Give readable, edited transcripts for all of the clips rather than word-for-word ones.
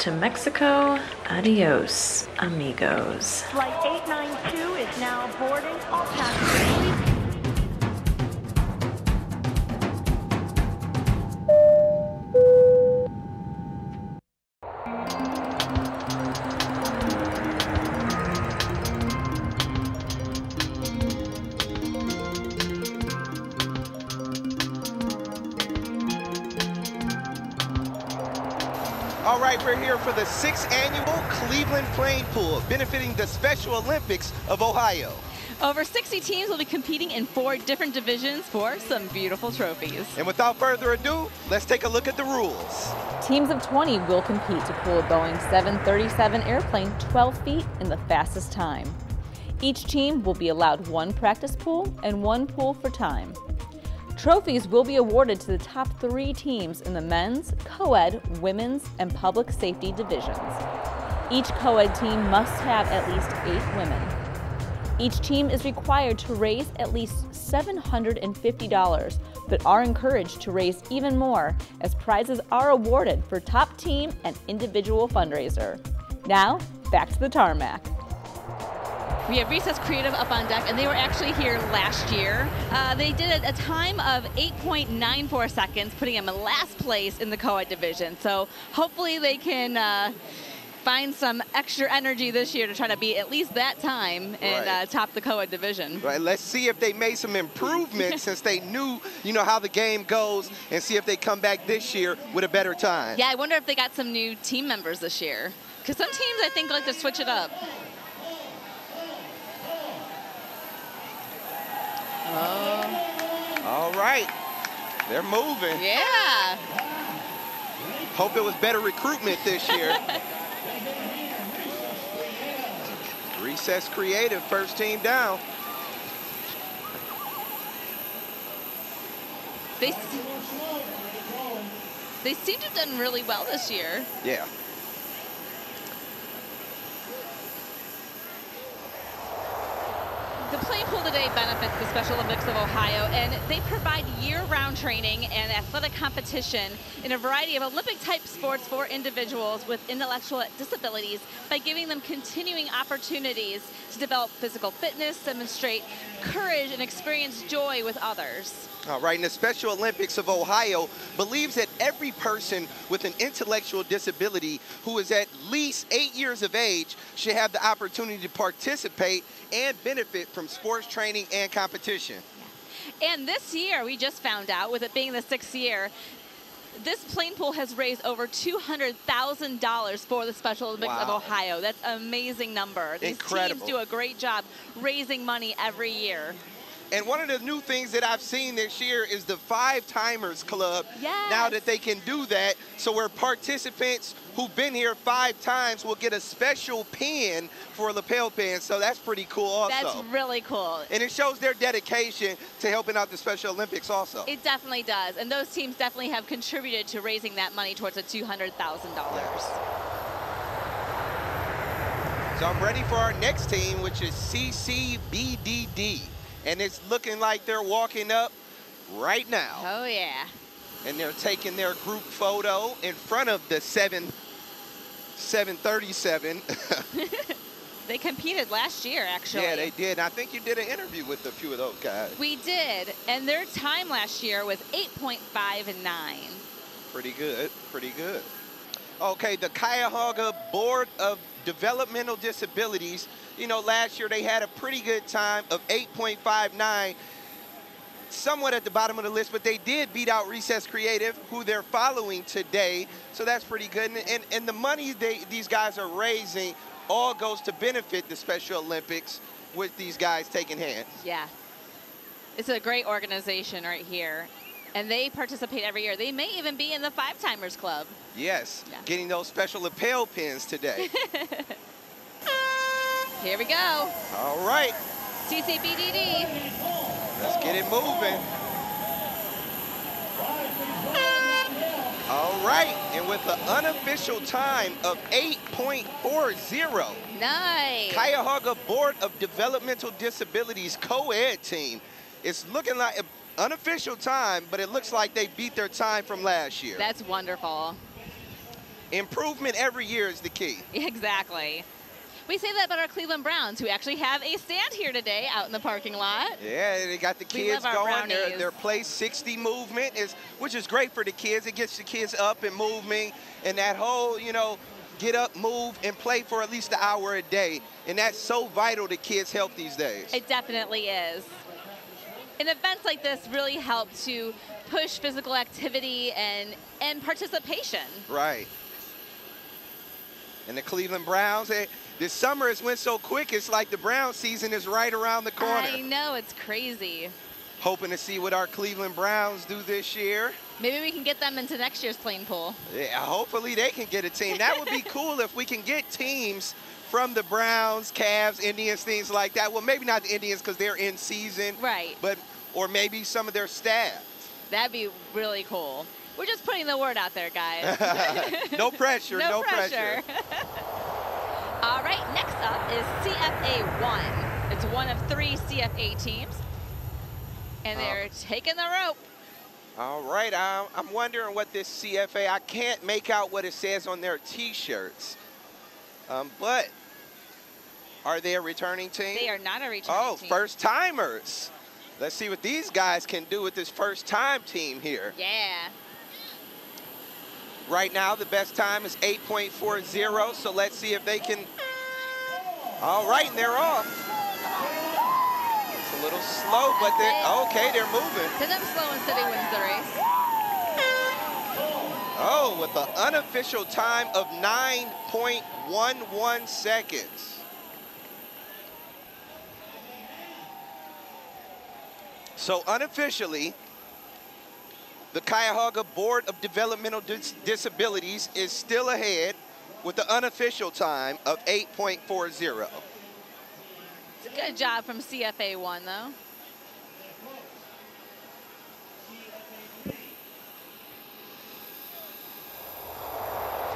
to Mexico. Adios, amigos. Flight 892 is now boarding. All passengers, please. All right, we're here for the 6th annual Cleveland Playing Pool, benefiting the Special Olympics of Ohio. Over 60 teams will be competing in 4 different divisions for some beautiful trophies. And without further ado, let's take a look at the rules. Teams of 20 will compete to pull a Boeing 737 airplane 12 feet in the fastest time. Each team will be allowed 1 practice pool and 1 pool for time. Trophies will be awarded to the top 3 teams in the men's, co-ed, women's, and public safety divisions. Each co-ed team must have at least 8 women. Each team is required to raise at least $750, but are encouraged to raise even more as prizes are awarded for top team and individual fundraiser. Now, back to the tarmac. We have Recess Creative up on deck, and they were actually here last year. They did a time of 8.94 seconds, putting them in last place in the co-ed division. So hopefully they can find some extra energy this year to try to beat at least that time and top the co-ed division. Right, let's see if they made some improvements since they knew, how the game goes, and see if they come back this year with a better time. Yeah, I wonder if they got some new team members this year. Because some teams, I think, like to switch it up. All right, they're moving. Yeah. Hope it was better recruitment this year. Recess Creative, first team down. They seem to have done really well this year. Yeah. The playing pool today benefits the Special Olympics of Ohio, and they provide year-round training and athletic competition in a variety of Olympic-type sports for individuals with intellectual disabilities by giving them continuing opportunities to develop physical fitness, demonstrate courage, and experience joy with others. All right, and the Special Olympics of Ohio believes that every person with an intellectual disability who is at least 8 years of age should have the opportunity to participate and benefit from sports training and competition. And this year, we just found out, with it being the 6th year, this playing pool has raised over $200,000 for the Special Olympics of Ohio. That's an amazing number. These teams do a great job raising money every year. And one of the new things that I've seen this year is the 5-timers club. Yes. Now that they can do that, so where participants who've been here 5 times will get a special pin for a lapel pin. So that's pretty cool also. That's really cool. And it shows their dedication to helping out the Special Olympics also. It definitely does. And those teams definitely have contributed to raising that money towards the $200,000. Yes. So I'm ready for our next team, which is CCBDD. And it's looking like they're walking up right now. Oh, yeah. And they're taking their group photo in front of the 737. They competed last year, actually. Yeah, they did. I think you did an interview with a few of those guys. We did. And their time last year was 8.59. Pretty good. Pretty good. Okay, the Cuyahoga Board of Developmental Disabilities, last year they had a pretty good time of 8.59, somewhat at the bottom of the list, but they did beat out Recess Creative, who they're following today, so that's pretty good. And the money these guys are raising all goes to benefit the Special Olympics with these guys taking hands. Yeah. It's a great organization right here. And they participate every year. They may even be in the 5-timers club. Yes, getting those special lapel pins today. Here we go. All right. CCBDD. Let's get it moving. All right, and with an unofficial time of 8.40. Nice. Cuyahoga Board of Developmental Disabilities co-ed team. It's looking like an unofficial time, but it looks like they beat their time from last year. That's wonderful. Improvement every year is the key. Exactly. We say that about our Cleveland Browns, who actually have a stand here today out in the parking lot. Yeah, they got the kids love our going. Brownies. Their Play 60 movement, which is great for the kids. It gets the kids up and moving, and that whole, get up, move, and play for at least an hour a day. And that's so vital to kids' health these days. It definitely is. And events like this really help to push physical activity and participation. Right. And the Cleveland Browns, this summer has went so quick, it's like the Brown season is right around the corner. I know, it's crazy. Hoping to see what our Cleveland Browns do this year. Maybe we can get them into next year's playing pool. Yeah, hopefully they can get a team. That would be cool if we can get teams from the Browns, Cavs, Indians, things like that. Well, maybe not the Indians because they're in season. Right. Or maybe some of their staff. That'd be really cool. We're just putting the word out there, guys. No pressure, no pressure. All right, next up is CFA 1. It's one of 3 CFA teams. And they're taking the rope. All right, I'm wondering what this CFA, I can't make out what it says on their T-shirts. But are they a returning team? They are not a returning team. First timers. Let's see what these guys can do with this first time team here. Yeah. Right now, the best time is 8.40, so let's see if they can. All right, and they're off. It's a little slow, but they're moving. To them, slow and steady wins the race. Oh, with an unofficial time of 9.11 seconds. So unofficially, the Cuyahoga Board of Developmental Disabilities is still ahead with the unofficial time of 8.40. It's a good job from CFA 1, though.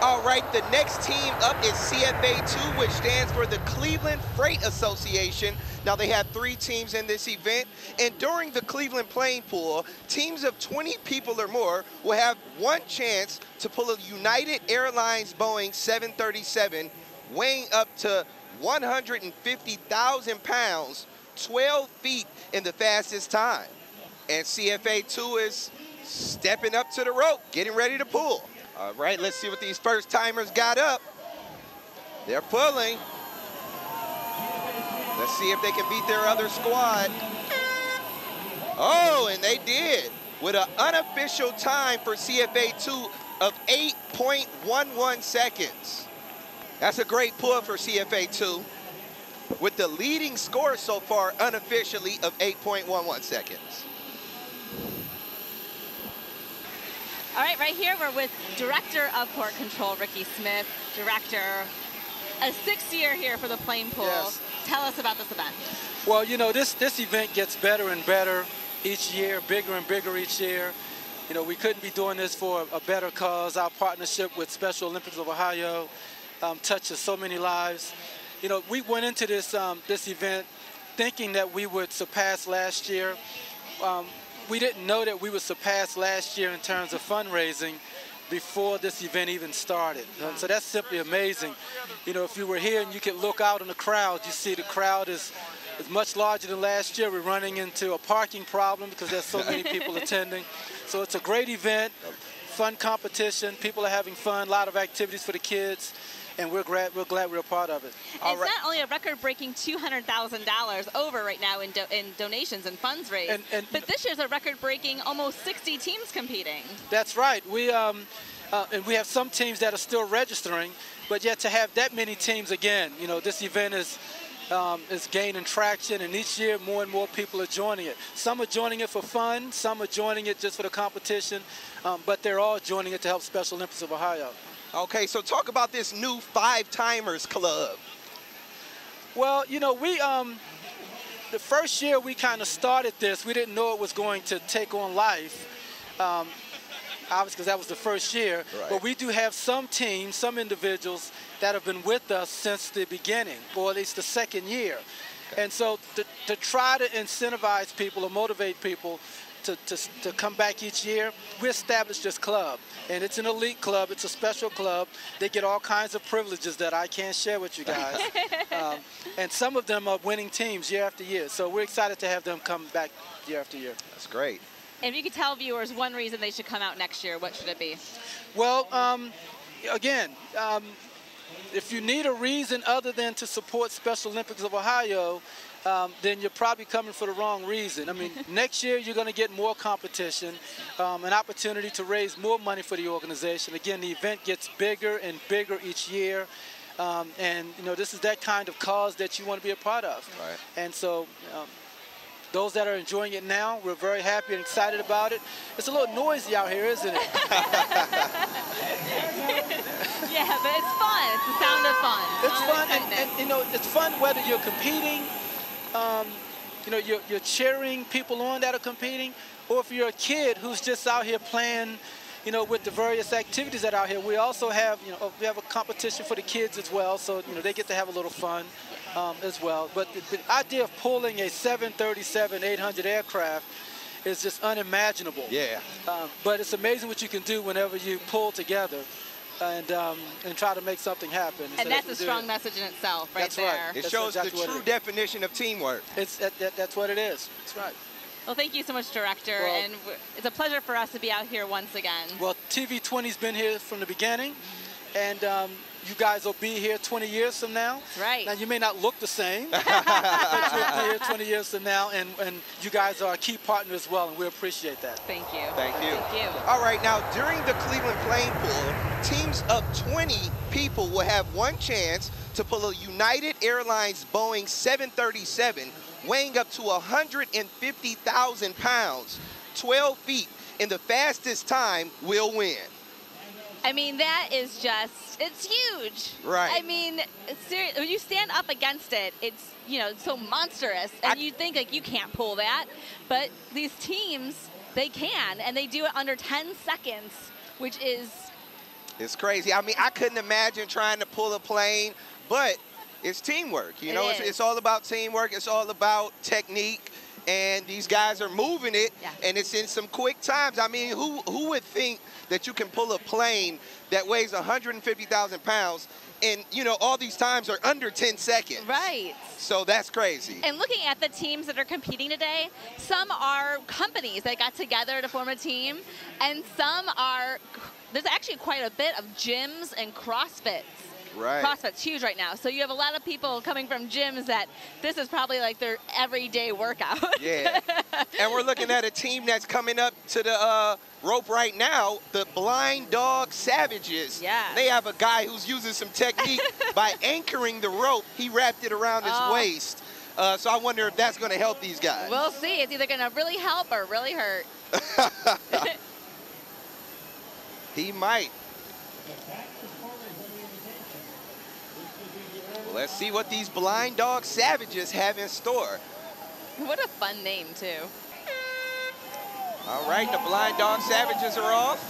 All right, the next team up is CFA 2, which stands for the Cleveland Freight Association. Now, they have 3 teams in this event, and during the Cleveland Playing Pool, teams of 20 people or more will have one chance to pull a United Airlines Boeing 737 weighing up to 150,000 pounds, 12 feet in the fastest time. And CFA 2 is stepping up to the rope, getting ready to pull. All right, let's see what these first timers got up. They're pulling. Let's see if they can beat their other squad. Oh, and they did with an unofficial time for CFA 2 of 8.11 seconds. That's a great pull for CFA 2 with the leading score so far unofficially of 8.11 seconds. All right, right here we're with Director of Port Control, Ricky Smith. Director, a 6th year here for the Playing Pool. Yes. Tell us about this event. Well, you know, this event gets better and better each year, bigger and bigger each year. You know, we couldn't be doing this for a better cause. Our partnership with Special Olympics of Ohio touches so many lives. You know, we went into this event thinking that we would surpass last year. We didn't know that we would surpass last year in terms of fundraising before this event even started. So that's simply amazing. You know, if you were here and you could look out in the crowd, you see the crowd is much larger than last year. We're running into a parking problem because there's so many people attending. So it's a great event, fun competition. People are having fun, a lot of activities for the kids. And we're glad we're a part of it. It's not only a record-breaking $200,000 over right now in donations and funds raised, but this year's a record-breaking almost 60 teams competing. That's right. And we have some teams that are still registering, but yet to have that many teams again, you know, this event is gaining traction, and each year more and more people are joining it. Some are joining it for fun, some are joining it just for the competition, but they're all joining it to help Special Olympics of Ohio. Okay, so talk about this new 5-timers club. Well, you know, the first year we kind of started this, we didn't know it was going to take on life, obviously because that was the first year. Right. But we do have some teams, some individuals that have been with us since the beginning, or at least the second year. Okay. And so to try to incentivize people or motivate people, to come back each year, we established this club. And it's an elite club. It's a special club. They get all kinds of privileges that I can't share with you guys. And some of them are winning teams year after year. So we're excited to have them come back year after year. That's great. And if you could tell viewers one reason they should come out next year, what should it be? Well, again, if you need a reason other than to support Special Olympics of Ohio, then you're probably coming for the wrong reason. I mean, next year you're going to get more competition, an opportunity to raise more money for the organization. Again, the event gets bigger and bigger each year. And, you know, this is that kind of cause that you want to be a part of. Right. And so those that are enjoying it now, we're very happy and excited about it. It's a little noisy out here, isn't it? Yeah, but it's fun. It's the sound of fun. It's fun, and you know, it's fun whether you're competing, you know, you're cheering people on that are competing, or if you're a kid who's just out here playing, you know, with the various activities that are out here. We also have, you know, we have a competition for the kids as well, so, you know, they get to have a little fun as well. But the idea of pulling a 737-800 aircraft is just unimaginable. Yeah. But it's amazing what you can do whenever you pull together and try to make something happen. And so that's a strong message in itself, right? That's there. Right. It That's shows exactly the true definition of teamwork. That's what it is. That's right. Well, thank you so much, Director. Well, and it's a pleasure for us to be out here once again. Well, TV20's been here from the beginning, and you guys will be here 20 years from now. That's right. Now, you may not look the same, but you'll be here 20 years from now, and you guys are a key partner as well, and we appreciate that. Thank you. Thank you. Thank you. All right, now, during the Cleveland Playing Pool, teams of 20 people will have one chance to pull a United Airlines Boeing 737 weighing up to 150,000 pounds, 12 feet, and the fastest time will win. I mean, that is just, it's huge. Right. I mean, seriously, when you stand up against it, it's, you know, so monstrous. And you think, like, you can't pull that. But these teams, they can, and they do it under 10 seconds, which is... It's crazy. I mean, I couldn't imagine trying to pull a plane, but it's teamwork. You know, it's all about teamwork. It's all about technique. And these guys are moving it, and it's in some quick times. I mean, who would think that you can pull a plane that weighs 150,000 pounds and, you know, all these times are under 10 seconds. Right. So that's crazy. And looking at the teams that are competing today, some are companies that got together to form a team, and some are, there's actually quite a bit of gyms and CrossFits. Right. CrossFit's huge right now. So you have a lot of people coming from gyms that this is probably like their everyday workout. Yeah. And we're looking at a team that's coming up to the rope right now, the Blind Dog Savages. Yeah. They have a guy who's using some technique by anchoring the rope. He wrapped it around his waist. So I wonder if that's going to help these guys. We'll see. It's either going to really help or really hurt. He might. Well, let's see what these Blind Dog Savages have in store. What a fun name, too. All right, the Blind Dog Savages are off.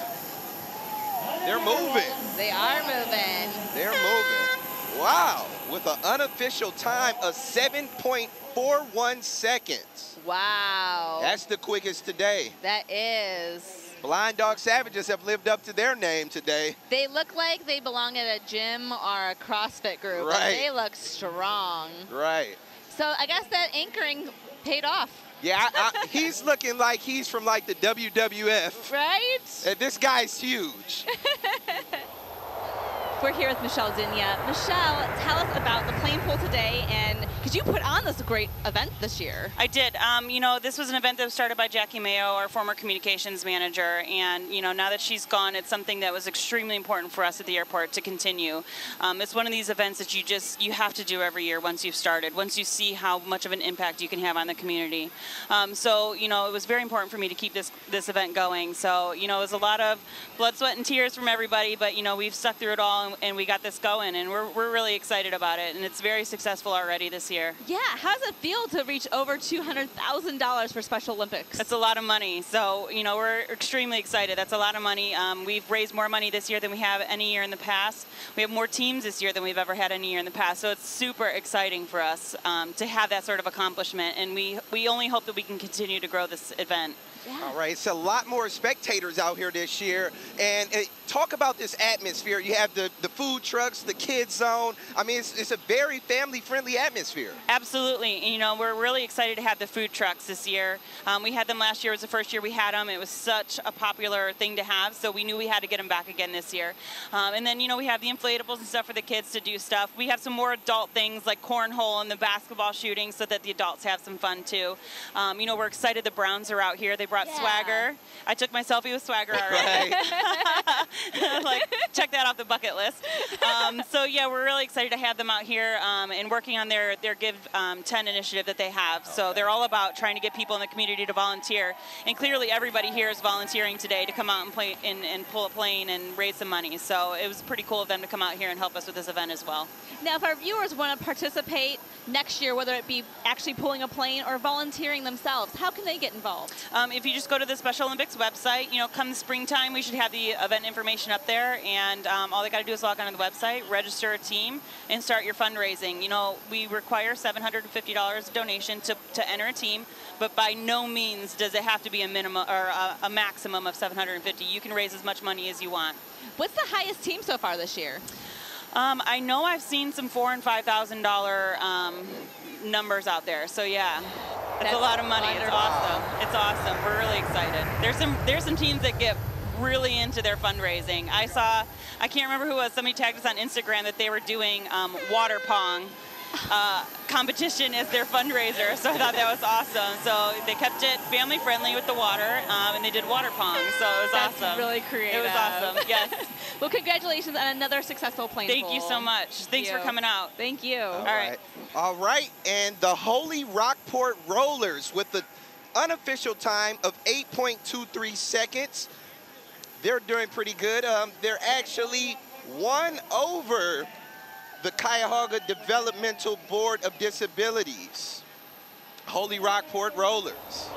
They're moving. They are moving. They're moving. Wow, with an unofficial time of 7.41 seconds. Wow. That's the quickest today. That is. Blind Dog Savages have lived up to their name today. They look like they belong at a gym or a CrossFit group. Right. Like they look strong. Right. So I guess that anchoring paid off. Yeah, he's looking like he's from like the WWF. Right? And this guy's huge. We're here with Michelle Dinya. Michelle, tell us about the playing pool today, and because you put on this great event this year. I did. You know, this was an event that was started by Jackie Mayo, our former communications manager, and, you know, now that she's gone, it's something that was extremely important for us at the airport to continue. It's one of these events that you have to do every year once you've started, once you see how much of an impact you can have on the community. So, you know, it was very important for me to keep this event going. So, you know, it was a lot of blood, sweat, and tears from everybody, but, you know, we've stuck through it all, and we got this going, and we're really excited about it, and it's very successful already this year. Yeah, how does it feel to reach over $200,000 for Special Olympics? That's a lot of money, so we're extremely excited. That's a lot of money. We've raised more money this year than we have any year in the past. We have more teams this year than we've ever had any year in the past, so it's super exciting for us to have that sort of accomplishment, and we only hope that we can continue to grow this event. Yeah. All right, it's a lot more spectators out here this year. And talk about this atmosphere. You have the food trucks, the kids zone. I mean, it's a very family-friendly atmosphere. Absolutely. We're really excited to have the food trucks this year. We had them last year. It was the first year we had them. It was such a popular thing to have, so we knew we had to get them back again this year. And then, we have the inflatables and stuff for the kids to do stuff. We have some more adult things like cornhole and the basketball shooting so that the adults have some fun, too. We're excited the Browns are out here. They brought swagger. I took my selfie with swagger already. Like, check that off the bucket list. So yeah, we're really excited to have them out here and working on their Give 10 initiative that they have. So they're all about trying to get people in the community to volunteer. And clearly everybody here is volunteering today to come out and play and pull a plane and raise some money. So it was pretty cool of them to come out here and help us with this event as well. Now, if our viewers want to participate next year, whether it be actually pulling a plane or volunteering themselves, how can they get involved? If you just go to the Special Olympics website, come the springtime, we should have the event information up there, and all they got to do is log on to the website, register a team, and start your fundraising. We require $750 donation to enter a team, but by no means does it have to be a minimum or a maximum of $750. You can raise as much money as you want. What's the highest team so far this year? I know I've seen some $4,000 and $5,000 numbers out there. So yeah, it's a lot of money. Wonderful. It's awesome. It's awesome. We're really excited. There's some teams that get really into their fundraising. I can't remember who it was. Somebody tagged us on Instagram that they were doing water pong competition as their fundraiser. So I thought that was awesome. So they kept it family friendly with the water, and they did water pong. So it was That's awesome. really creative. It was awesome. Yes. Well, congratulations on another successful plane Thank pull. you so much. Thanks for coming out. Thank you. All right. All right. And the Holy Rockport Rollers with the unofficial time of 8.23 seconds. They're doing pretty good. They're actually one over the Cuyahoga Developmental Board of Disabilities. Holy Rockport Rollers.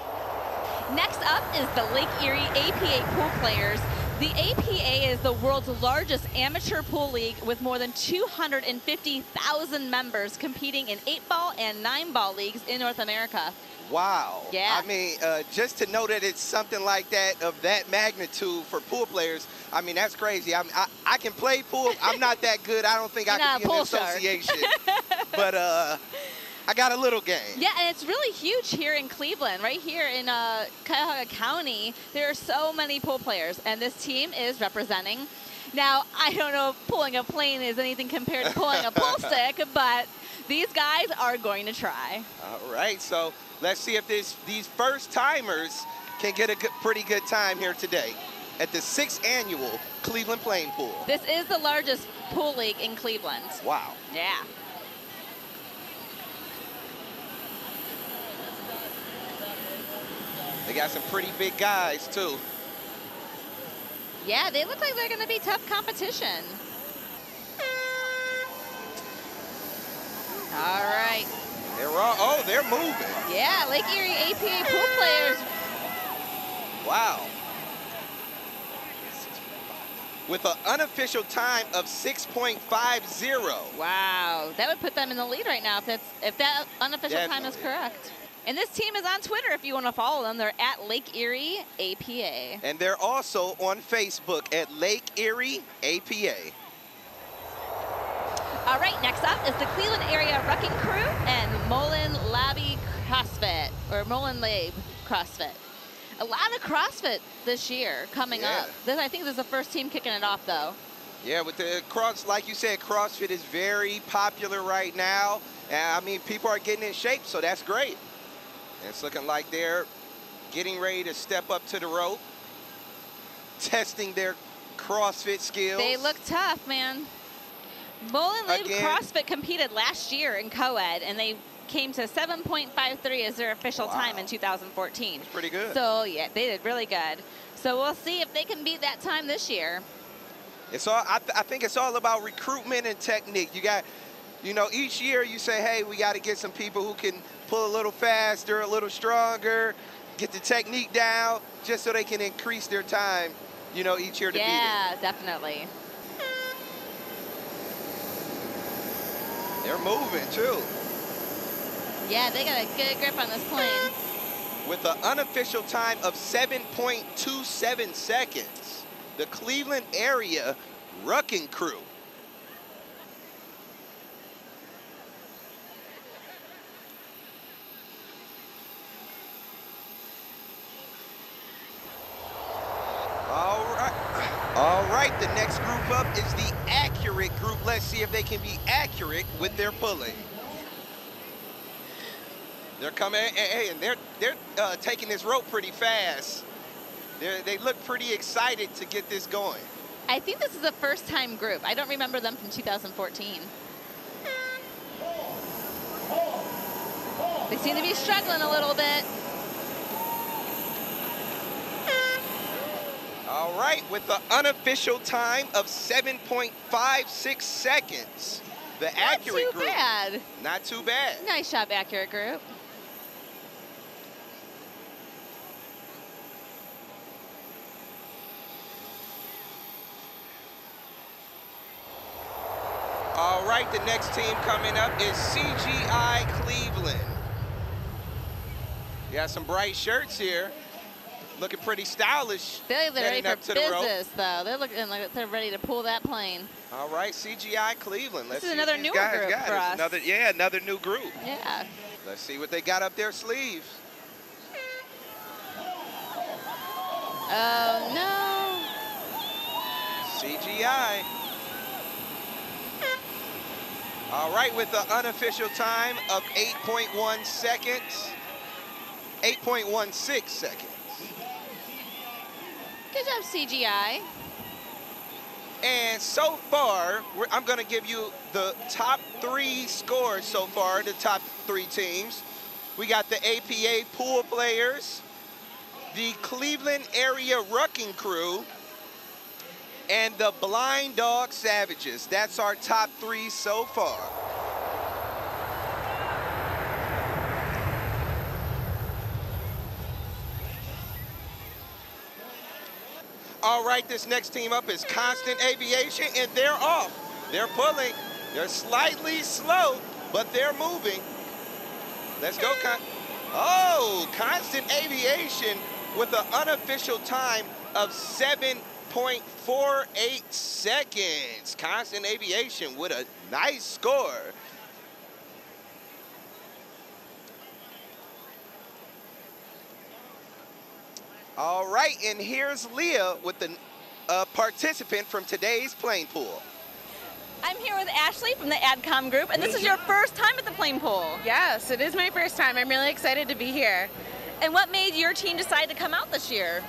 Next up is the Lake Erie APA pool players. The APA is the world's largest amateur pool league with more than 250,000 members competing in 8-ball and 9-ball leagues in North America. Wow. Yeah. I mean, just to know that it's something like that of that magnitude for pool players, I mean, that's crazy. I can play pool. I'm not that good. I don't think I can be in the association. But I got a little game. Yeah, and it's really huge here in Cleveland. Right here in Cuyahoga County, there are so many pool players, and this team is representing. Now, I don't know if pulling a plane is anything compared to pulling a pool stick, but these guys are going to try. All right, so let's see if these first-timers can get a pretty good time here today at the 6th annual Cleveland Plane Pool. This is the largest pool league in Cleveland. Wow. Yeah. They got some pretty big guys, too. Yeah, they look like they're going to be tough competition. All right. They're moving. Yeah, Lake Erie APA pool players. Wow. With an unofficial time of 6.50. Wow, that would put them in the lead right now if that unofficial time is correct. And this team is on Twitter if you want to follow them. They're at Lake Erie APA. And they're also on Facebook at Lake Erie APA. All right, next up is the Cleveland Area Wrecking Crew and Mullen Labby CrossFit, or Mullen Lab CrossFit. A lot of CrossFit this year coming up. I think this is the first team kicking it off, though. Yeah, with the like you said, CrossFit is very popular right now. And I mean, people are getting in shape, so that's great. And it's looking like they're getting ready to step up to the rope, testing their CrossFit skills. They look tough, man. Mullen Lab CrossFit competed last year in co-ed, and they came to 7.53 as their official time in 2014. That's pretty good. So, yeah, they did really good. So we'll see if they can beat that time this year. It's all, I think it's all about recruitment and technique. You got, you know, each year you say, hey, we got to get some people who can pull a little faster, a little stronger, get the technique down, just so they can increase their time, you know, each year to beat it. Yeah, definitely. They're moving, too. Yeah, they got a good grip on this plane. With an unofficial time of 7.27 seconds, the Cleveland area Wrecking Crew. All right, the next group up is the accurate group. Let's see if they can be accurate with their pulling. They're coming, hey, and they're taking this rope pretty fast. They look pretty excited to get this going. I think this is a first-time group. I don't remember them from 2014. They seem to be struggling a little bit. All right, with the unofficial time of 7.56 seconds, the accurate group. Not too bad. Not too bad. Nice job, accurate group. All right, the next team coming up is CGI Cleveland. You got some bright shirts here. Looking pretty stylish. They're ready for business, rope. though. They're looking like they're ready to pull that plane. All right, CGI Cleveland. Let's This is see another what these newer guys group got. for us. Another new group. Yeah. Let's see what they got up their sleeves. Oh, no. CGI. All right, with the unofficial time of 8.1 seconds. 8.16 seconds. Good job, CGI. And so far, I'm going to give you the top 3 scores so far, the top 3 teams. We got the APA pool players, the Cleveland area Wrecking Crew, and the Blind Dog Savages. That's our top 3 so far. All right, this next team up is Constant Aviation, and they're off. They're pulling. They're slightly slow, but they're moving. Let's go, Constant Aviation with an unofficial time of 7.48 seconds. Constant Aviation with a nice score. All right, and here's Leah with the participant from today's plane pool. I'm here with Ashley from the AdCom group, and this is your first time at the plane pool. Yes, it is my first time. I'm really excited to be here. And what made your team decide to come out this year?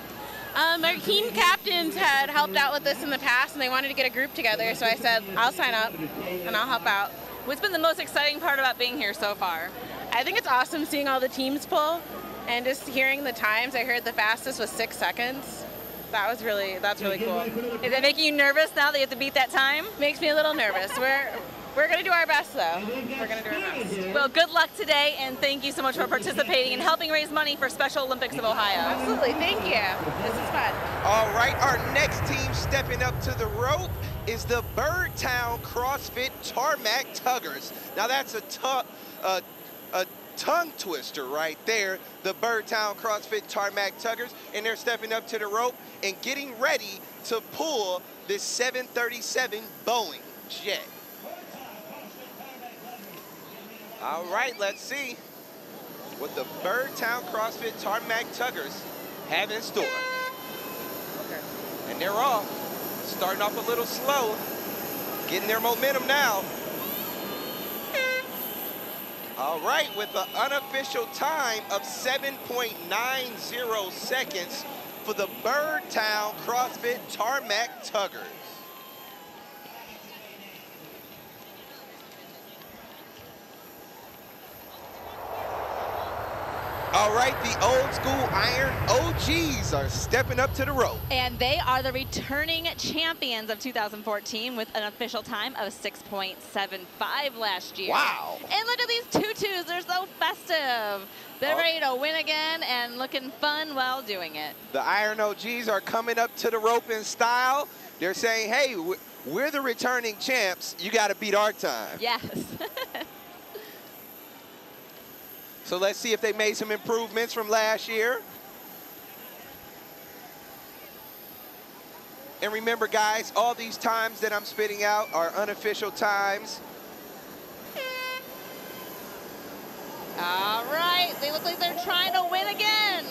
Our team captains had helped out with this in the past, and they wanted to get a group together, so I said, I'll sign up, and I'll help out. What's been the most exciting part about being here so far? I think it's awesome seeing all the teams pull, and just hearing the times. I heard the fastest was 6 seconds. That's really cool. Is it making you nervous now that you have to beat that time? Makes me a little nervous. We're going to do our best, though. We're going to do our best. Well, good luck today, and thank you so much for participating and helping raise money for Special Olympics of Ohio. Absolutely. Thank you. This is fun. All right, our next team stepping up to the rope is the Birdtown CrossFit Tarmac Tuggers. Now, that's a tongue twister right there, the Birdtown CrossFit Tarmac Tuggers, and they're stepping up to the rope and getting ready to pull this 737 Boeing jet. All right, let's see what the Birdtown CrossFit Tarmac Tuggers have in store. Okay. And they're off, starting off a little slow, getting their momentum now. All right, with an unofficial time of 7.90 seconds for the Birdtown CrossFit Tarmac Tuggers. All right, the old school iron OGs are stepping up to the rope. And they are the returning champions of 2014 with an official time of 6.75 last year. Wow. And look at these tutus, they're so festive. They're ready to win again and looking fun while doing it. The iron OGs are coming up to the rope in style. They're saying, hey, we're the returning champs. You got to beat our time. Yes. So let's see if they made some improvements from last year. And remember, guys, all these times that I'm spitting out are unofficial times. All right, they look like they're trying to win again.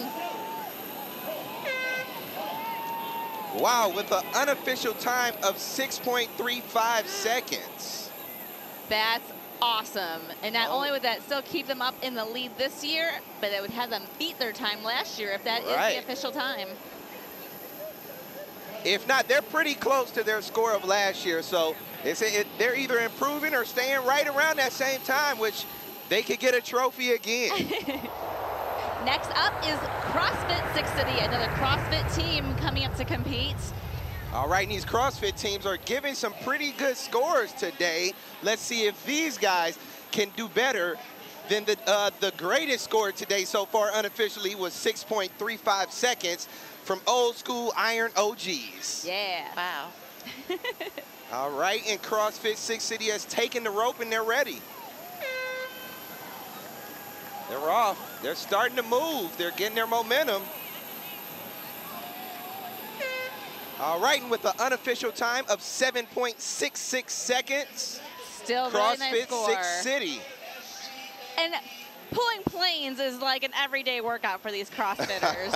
Wow, with an unofficial time of 6.35 seconds. That's awesome. And not only would that still keep them up in the lead this year, but it would have them beat their time last year if that is the official time. If not, they're pretty close to their score of last year. So they're either improving or staying right around that same time, which they could get a trophy again. Next up is CrossFit Six City, another CrossFit team coming up to compete. All right, and these CrossFit teams are giving some pretty good scores today. Let's see if these guys can do better than the greatest score today so far unofficially was 6.35 seconds from old school Iron OGs. Yeah. Wow. All right, and CrossFit Six City has taken the rope and they're ready. They're off. They're starting to move. They're getting their momentum. All right, and with the unofficial time of 7.66 seconds, still really nice CrossFit score. Six City. And pulling planes is like an everyday workout for these CrossFitters.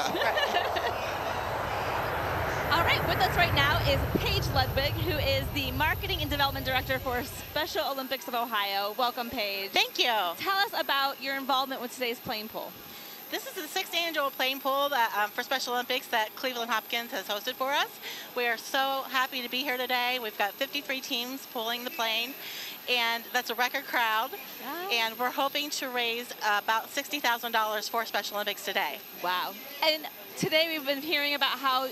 All right, with us right now is Paige Ledwig, who is the Marketing and Development Director for Special Olympics of Ohio. Welcome, Paige. Thank you. Tell us about your involvement with today's plane pull. This is the 6th annual plane pull for Special Olympics that Cleveland Hopkins has hosted for us. We are so happy to be here today. We've got 53 teams pulling the plane, and that's a record crowd. Wow. And we're hoping to raise about $60,000 for Special Olympics today. Wow. And today we've been hearing about how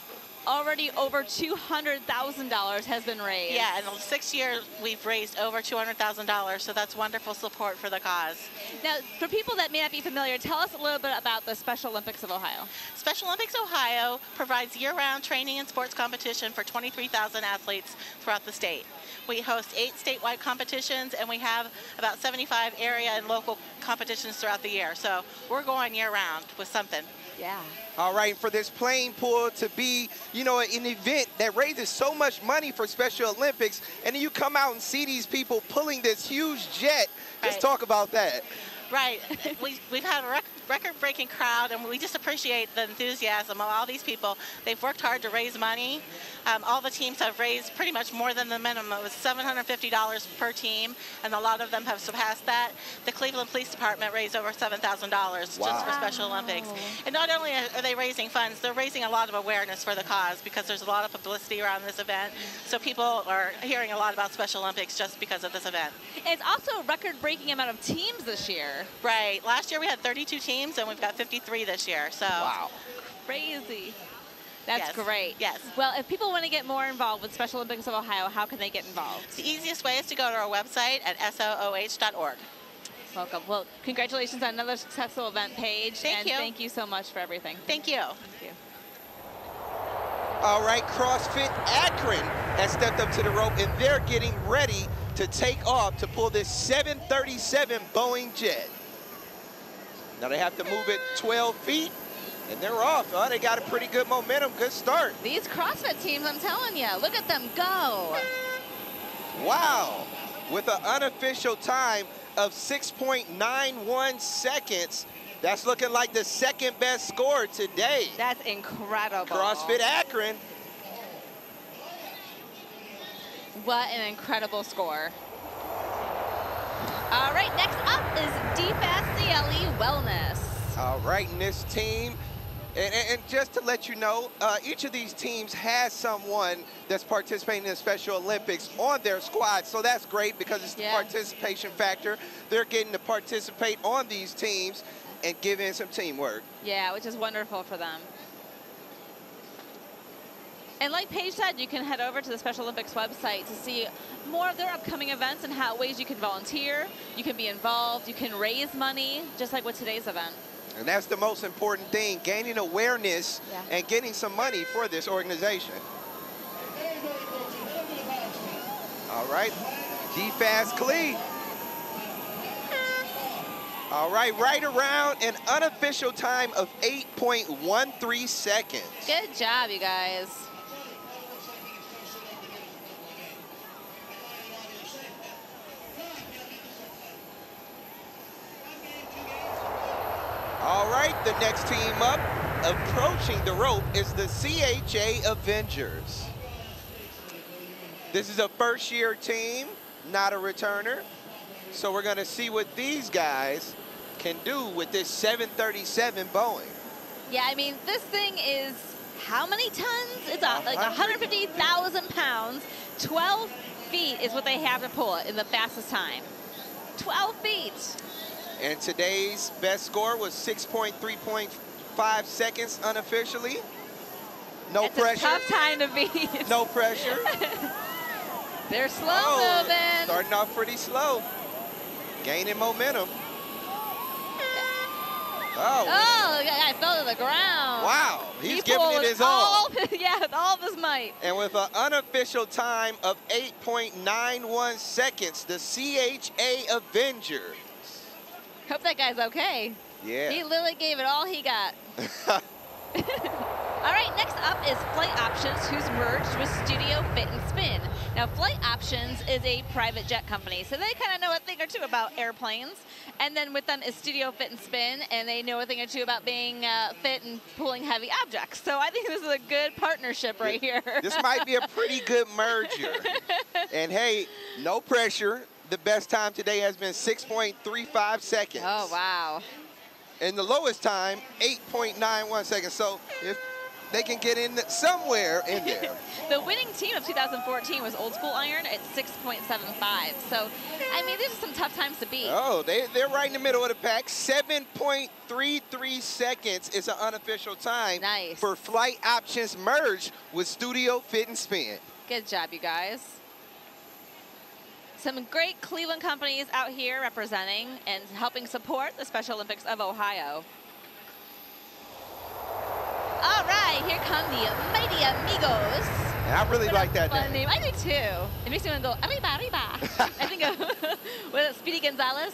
already over $200,000 has been raised. Yeah, in the 6 years, we've raised over $200,000, so that's wonderful support for the cause. Now, for people that may not be familiar, tell us a little bit about the Special Olympics of Ohio. Special Olympics Ohio provides year-round training and sports competition for 23,000 athletes throughout the state. We host 8 statewide competitions, and we have about 75 area and local competitions throughout the year. So we're going year-round with something. Yeah. All right, for this plane pull to be, you know, an event that raises so much money for Special Olympics, and then you come out and see these people pulling this huge jet. Let's talk about that. Right. We've had a record-breaking crowd, and we just appreciate the enthusiasm of all these people. They've worked hard to raise money. All the teams have raised pretty much more than the minimum. It was $750 per team, and a lot of them have surpassed that. The Cleveland Police Department raised over $7,000 just for Special Olympics. And not only are they raising funds, they're raising a lot of awareness for the cause because there's a lot of publicity around this event. So people are hearing a lot about Special Olympics just because of this event. And it's also a record-breaking amount of teams this year. Right. Last year we had 32 teams, and we've got 53 this year. So wow, crazy. That's yes. great. Yes. Well, if people want to get more involved with Special Olympics of Ohio, how can they get involved? The easiest way is to go to our website at sooh.org. Welcome. Well, congratulations on another successful event, Paige. Thank you. Thank you so much for everything. Thank you. Thank you. All right, CrossFit Akron has stepped up to the rope, and they're getting ready to take off to pull this 737 Boeing jet. Now they have to move it 12 feet, and they're off. Oh, they got a pretty good momentum, good start. These CrossFit teams, I'm telling you, look at them go. Wow, with an unofficial time of 6.91 seconds. That's looking like the second best score today. That's incredible. CrossFit Akron. What an incredible score. All right, next up is DFACLE Wellness. All right, and this team And just to let you know, each of these teams has someone that's participating in the Special Olympics on their squad. So that's great because it's the participation factor. They're getting to participate on these teams and give in some teamwork. Yeah, which is wonderful for them. And like Paige said, you can head over to the Special Olympics website to see more of their upcoming events and how ways you can volunteer, you can be involved, you can raise money, just like with today's event. And that's the most important thing, gaining awareness and getting some money for this organization. All right, D-Fast Clee. All right, right around an unofficial time of 8.13 seconds. Good job, you guys. All right, the next team up, approaching the rope, is the CHA Avengers. This is a first-year team, not a returner. So we're going to see what these guys can do with this 737 Boeing. Yeah, I mean, this thing is how many tons? It's like 150,000 pounds. 12 feet is what they have to pull it in the fastest time. 12 feet. And today's best score was 6.3.5 seconds unofficially. No pressure. It's a tough time to beat. No pressure. They're slow moving. Starting off pretty slow. Gaining momentum. Oh, I fell to the ground. Wow, he's giving it his all. Yeah, with all of his might. And with an unofficial time of 8.91 seconds, the CHA Avengers. Hope that guy's okay. Yeah. He literally gave it all he got. All right, next up is Flight Options, who's merged with Studio Fit and Spin. Now, Flight Options is a private jet company, so they kind of know a thing or two about airplanes. And then with them is Studio Fit and Spin, and they know a thing or two about being fit and pulling heavy objects. So I think this is a good partnership right here. This might be a pretty good merger. And hey, no pressure. The best time today has been 6.35 seconds. Oh, wow. And the lowest time, 8.91 seconds. So if they can get in somewhere in there. The winning team of 2014 was Old School Iron at 6.75. So, I mean, these are some tough times to beat. Oh, they're right in the middle of the pack. 7.33 seconds is an unofficial time for Flight Options merged with Studio Fit and Spin. Good job, you guys. Some great Cleveland companies out here representing and helping support the Special Olympics of Ohio. All right, here come the Mighty Amigos. And I really like that name. I do too. It makes me want to go, arriba, arriba. I think of, what is it, Speedy Gonzalez?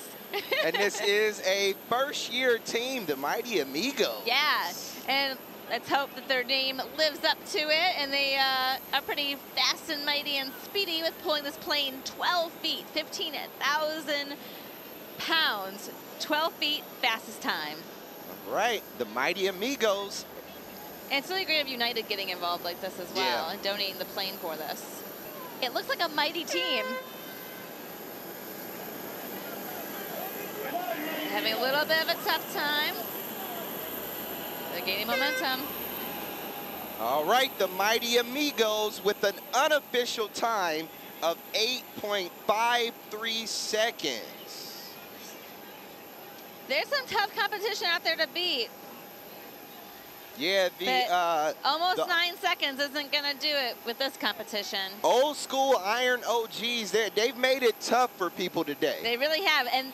And this is a first-year team, the Mighty Amigos. Yeah, and let's hope that their name lives up to it, and they are pretty fast and mighty and speedy with pulling this plane 12 feet, 15,000 pounds, 12 feet, fastest time. All right, the Mighty Amigos. And it's really great of United getting involved like this as well and donating the plane for this. It looks like a mighty team. Having a little bit of a tough time. They're gaining momentum. All right, the Mighty Amigos with an unofficial time of 8.53 seconds. There's some tough competition out there to beat. Yeah, almost 9 seconds isn't going to do it with this competition. Old School Iron OGs, they've made it tough for people today. They really have. And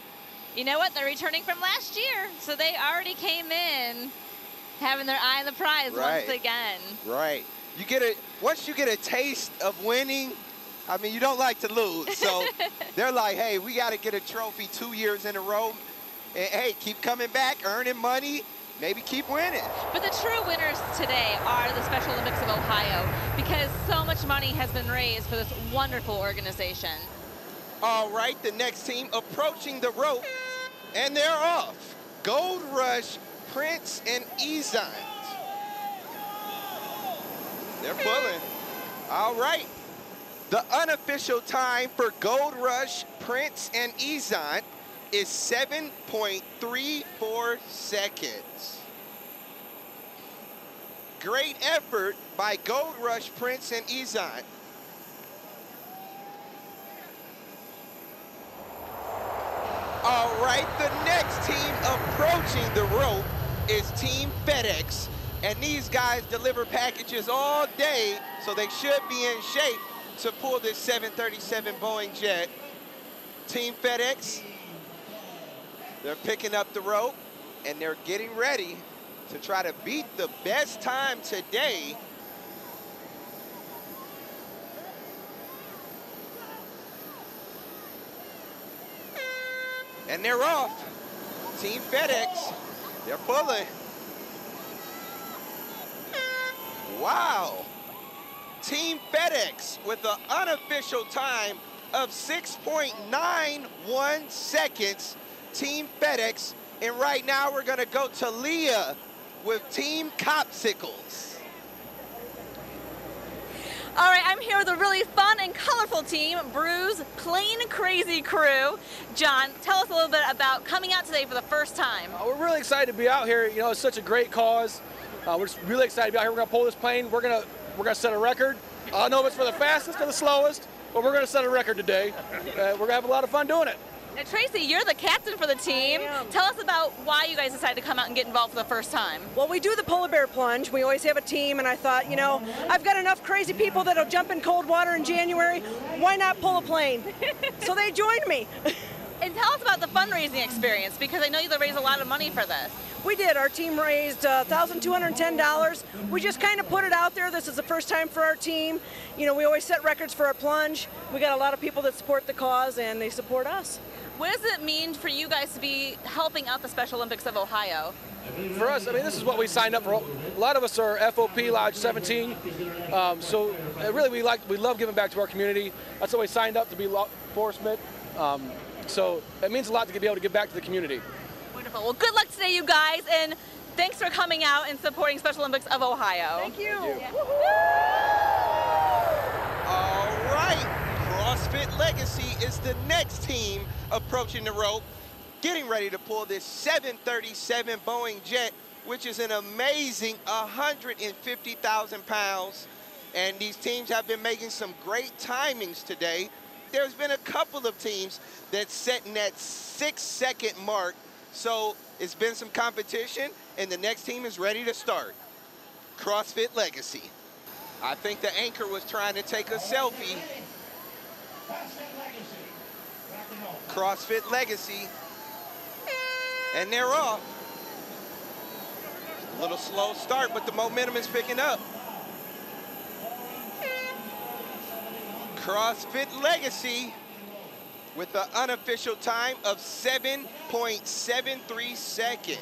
you know what? They're returning from last year. So they already came in having their eye on the prize once again. Right. Once you get a taste of winning, I mean, you don't like to lose. So they're like, hey, we got to get a trophy 2 years in a row. And, hey, keep coming back, earning money. Maybe keep winning. But the true winners today are the Special Olympics of Ohio because so much money has been raised for this wonderful organization. All right, the next team approaching the rope, and they're off. Gold Rush, Prince, and Ezant. They're pulling. All right. The unofficial time for Gold Rush, Prince, and Ezant is 7.34 seconds. great effort by Gold Rush, Prince, and Izan. All right, the next team approaching the rope is Team FedEx. And these guys deliver packages all day, so they should be in shape to pull this 737 Boeing jet. Team FedEx, they're picking up the rope, and they're getting ready to try to beat the best time today. And they're off. Team FedEx, they're pulling. Wow. Team FedEx with an unofficial time of 6.91 seconds. Team FedEx. And right now we're going to go to Leah with Team Copsicles. All right, I'm here with a really fun and colorful team, Bruce Plain Crazy Crew. John, tell us a little bit about coming out today for the first time. We're really excited to be out here. You know, it's such a great cause. We're just really excited to be out here. We're gonna pull this plane. We're gonna set a record. I don't know if it's for the fastest or the slowest, but we're gonna set a record today. We're gonna have a lot of fun doing it. Now, Tracy, you're the captain for the team. Tell us about why you guys decided to come out and get involved for the first time. Well, we do the polar bear plunge. We always have a team, and I thought, you know, I've got enough crazy people that'll jump in cold water in January. Why not pull a plane? So they joined me. And tell us about the fundraising experience, because I know you raised a lot of money for this. We did. Our team raised $1,210. We just kind of put it out there. This is the first time for our team. You know, we always set records for our plunge. We got a lot of people that support the cause, and they support us. What does it mean for you guys to be helping out the Special Olympics of Ohio? For us, I mean, this is what we signed up for. A lot of us are FOP Lodge 17, so really we love giving back to our community. That's why we signed up to be law enforcement. So it means a lot to be able to give back to the community. Wonderful. Well, good luck today, you guys, and thanks for coming out and supporting Special Olympics of Ohio. Thank you. All right, CrossFit Legacy is the next team approaching the rope, getting ready to pull this 737 Boeing jet, which is an amazing 150,000 pounds. And these teams have been making some great timings today. There's been a couple of teams that's setting that 6-second mark. So it's been some competition, and the next team is ready to start. CrossFit Legacy. I think the anchor was trying to take a selfie. CrossFit Legacy. And they're off. A little slow start, but the momentum is picking up. CrossFit Legacy with the unofficial time of 7.73 seconds.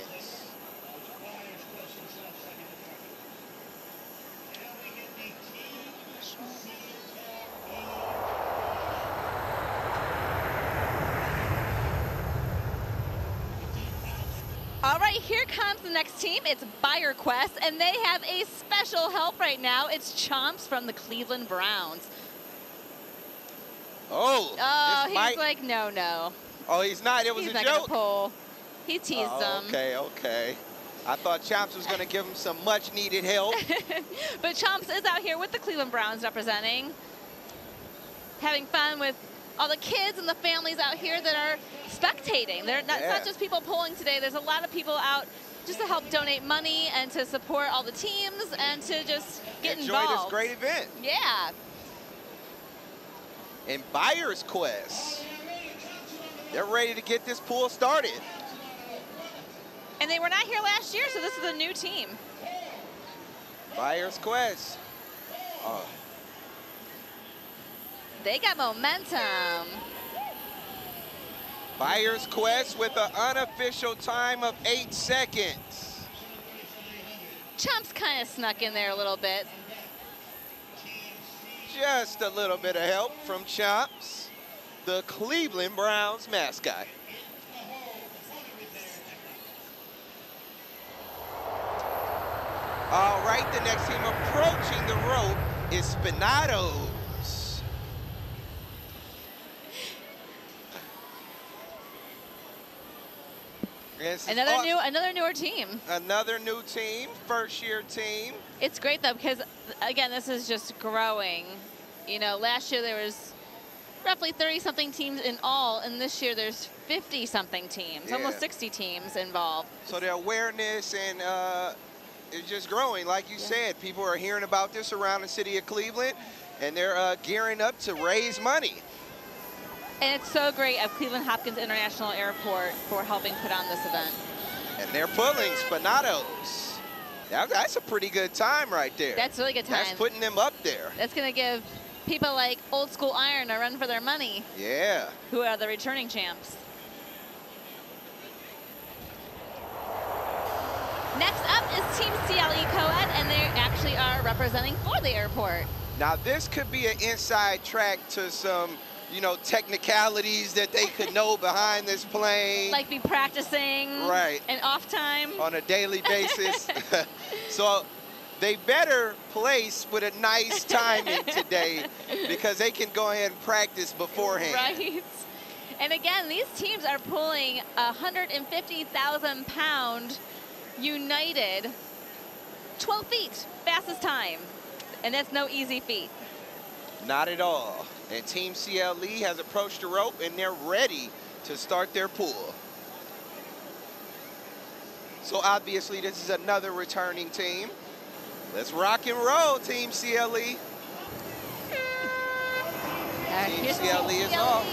All right, here comes the next team. It's Buyer Quest, and they have a special help right now. It's Chomps from the Cleveland Browns. Oh, he's like, no. Oh, he's not. It was He's a not joke. gonna pull. He teased him. Okay. I thought Chomps was going to give him some much-needed help. But Chomps is out here with the Cleveland Browns representing, having fun with all the kids and the families out here that are spectating. It's not just people pulling today. There's a lot of people out just to help donate money and to support all the teams and to just get involved. Enjoy this great event. Yeah. And Buyer's Quest, they're ready to get this pool started. And they were not here last year, so this is a new team. Buyer's Quest. They got momentum. Buyer's Quest with an unofficial time of 8 seconds. Chomps kind of snuck in there a little bit. Just a little bit of help from Chomps, the Cleveland Browns mascot. All right, the next team approaching the rope is Spinatos. Another newer team. Another new team, first-year team. It's great though because again, this is just growing. You know, last year there was roughly 30-something teams in all, and this year there's 50-something teams, almost 60 teams involved. So the awareness and is just growing. Like you said, people are hearing about this around the city of Cleveland, and they're gearing up to raise money. And it's so great of Cleveland Hopkins International Airport for helping put on this event. And they're pulling Spinatos. That's a pretty good time right there. That's a really good time. That's putting them up there. That's going to give people like Old School Iron a run for their money. Yeah. Who are the returning champs. Next up is Team CLE Co-Ed, and they actually are representing for the airport. Now this could be an inside track to some, you know, technicalities that they could know behind this plane. Like be practicing. Right. And off time. On a daily basis. So they better place with a nice timing today because they can go ahead and practice beforehand. Right. And again, these teams are pulling 150,000-pound United 12 feet, fastest time. And that's no easy feat. Not at all. And Team CLE has approached the rope, and they're ready to start their pull. So obviously, this is another returning team. Let's rock and roll, Team CLE. Team CLE is off.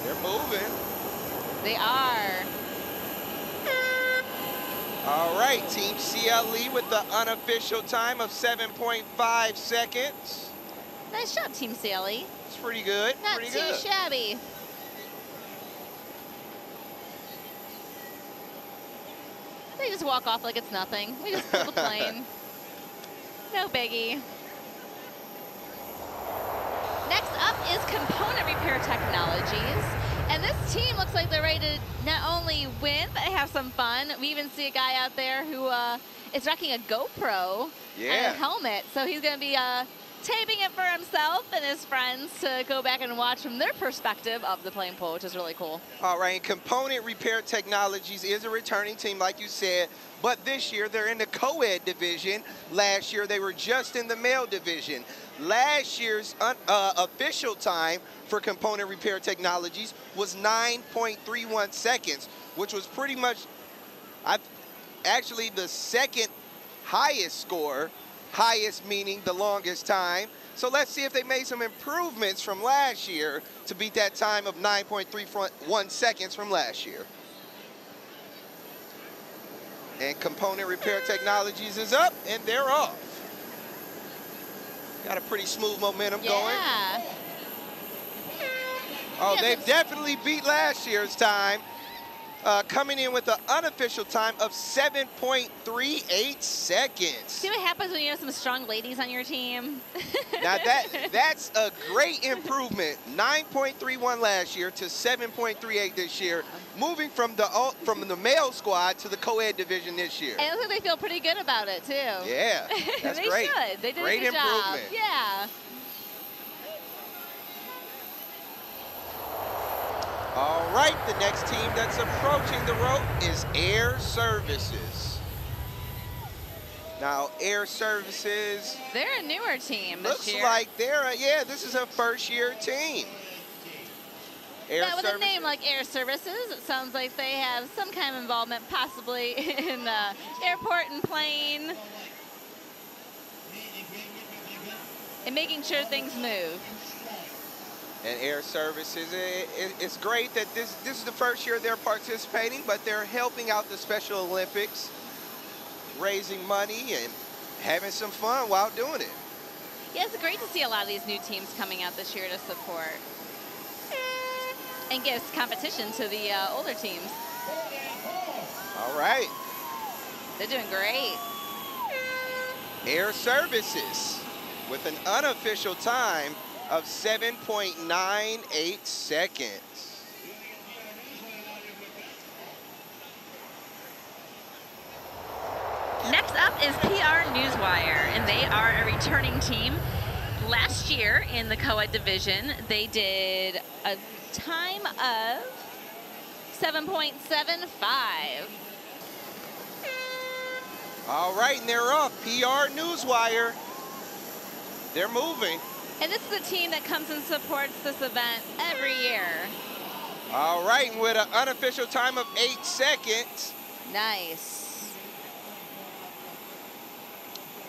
They're moving. They are. All right, Team CLE with the unofficial time of 7.5 seconds. Nice job, Team CLE. It's pretty good. Not pretty too good. shabby. They just walk off like it's nothing. We just pull the plane. No biggie. Next up is Component Repair Technologies. And this team looks like they're ready to not only win, but have some fun. We even see a guy out there who is rocking a GoPro and a helmet. So he's going to be taping it for himself and his friends to go back and watch from their perspective of the plane pull, which is really cool. All right, and Component Repair Technologies is a returning team, like you said, but this year they're in the co-ed division. Last year they were just in the male division. Last year's official time for Component Repair Technologies was 9.31 seconds, which was pretty much actually the second highest score, highest meaning the longest time. So let's see if they made some improvements from last year to beat that time of 9.31 seconds from last year. And Component Repair Technologies is up, and they're off. Got a pretty smooth momentum going. Oh, they've definitely beat last year's time, coming in with an unofficial time of 7.38 seconds. See what happens when you have some strong ladies on your team? Now that's a great improvement. 9.31 last year to 7.38 this year, moving from the male squad to the co-ed division this year. And I think they feel pretty good about it too. Yeah, that's they great. Should. They did great a good job. improvement. Yeah. All right, the next team that's approaching the rope is Air Services. Now, Air Services. They're a newer team this year. Looks like they're, this is a first-year team. But with a name like Air Services, it sounds like they have some kind of involvement possibly in airport and plane and making sure things move. And Air Services, it's great that this is the first year they're participating, but they're helping out the Special Olympics, raising money and having some fun while doing it. Yeah, it's great to see a lot of these new teams coming out this year to support and gives competition to the older teams. All right. They're doing great. Air Services with an unofficial time of 7.98 seconds. Next up is PR Newswire, and they are a returning team. Last year in the co-ed division, they did a time of 7.75. All right, and they're up. PR Newswire. They're moving. And this is a team that comes and supports this event every year. All right, and with an unofficial time of 8 seconds. Nice.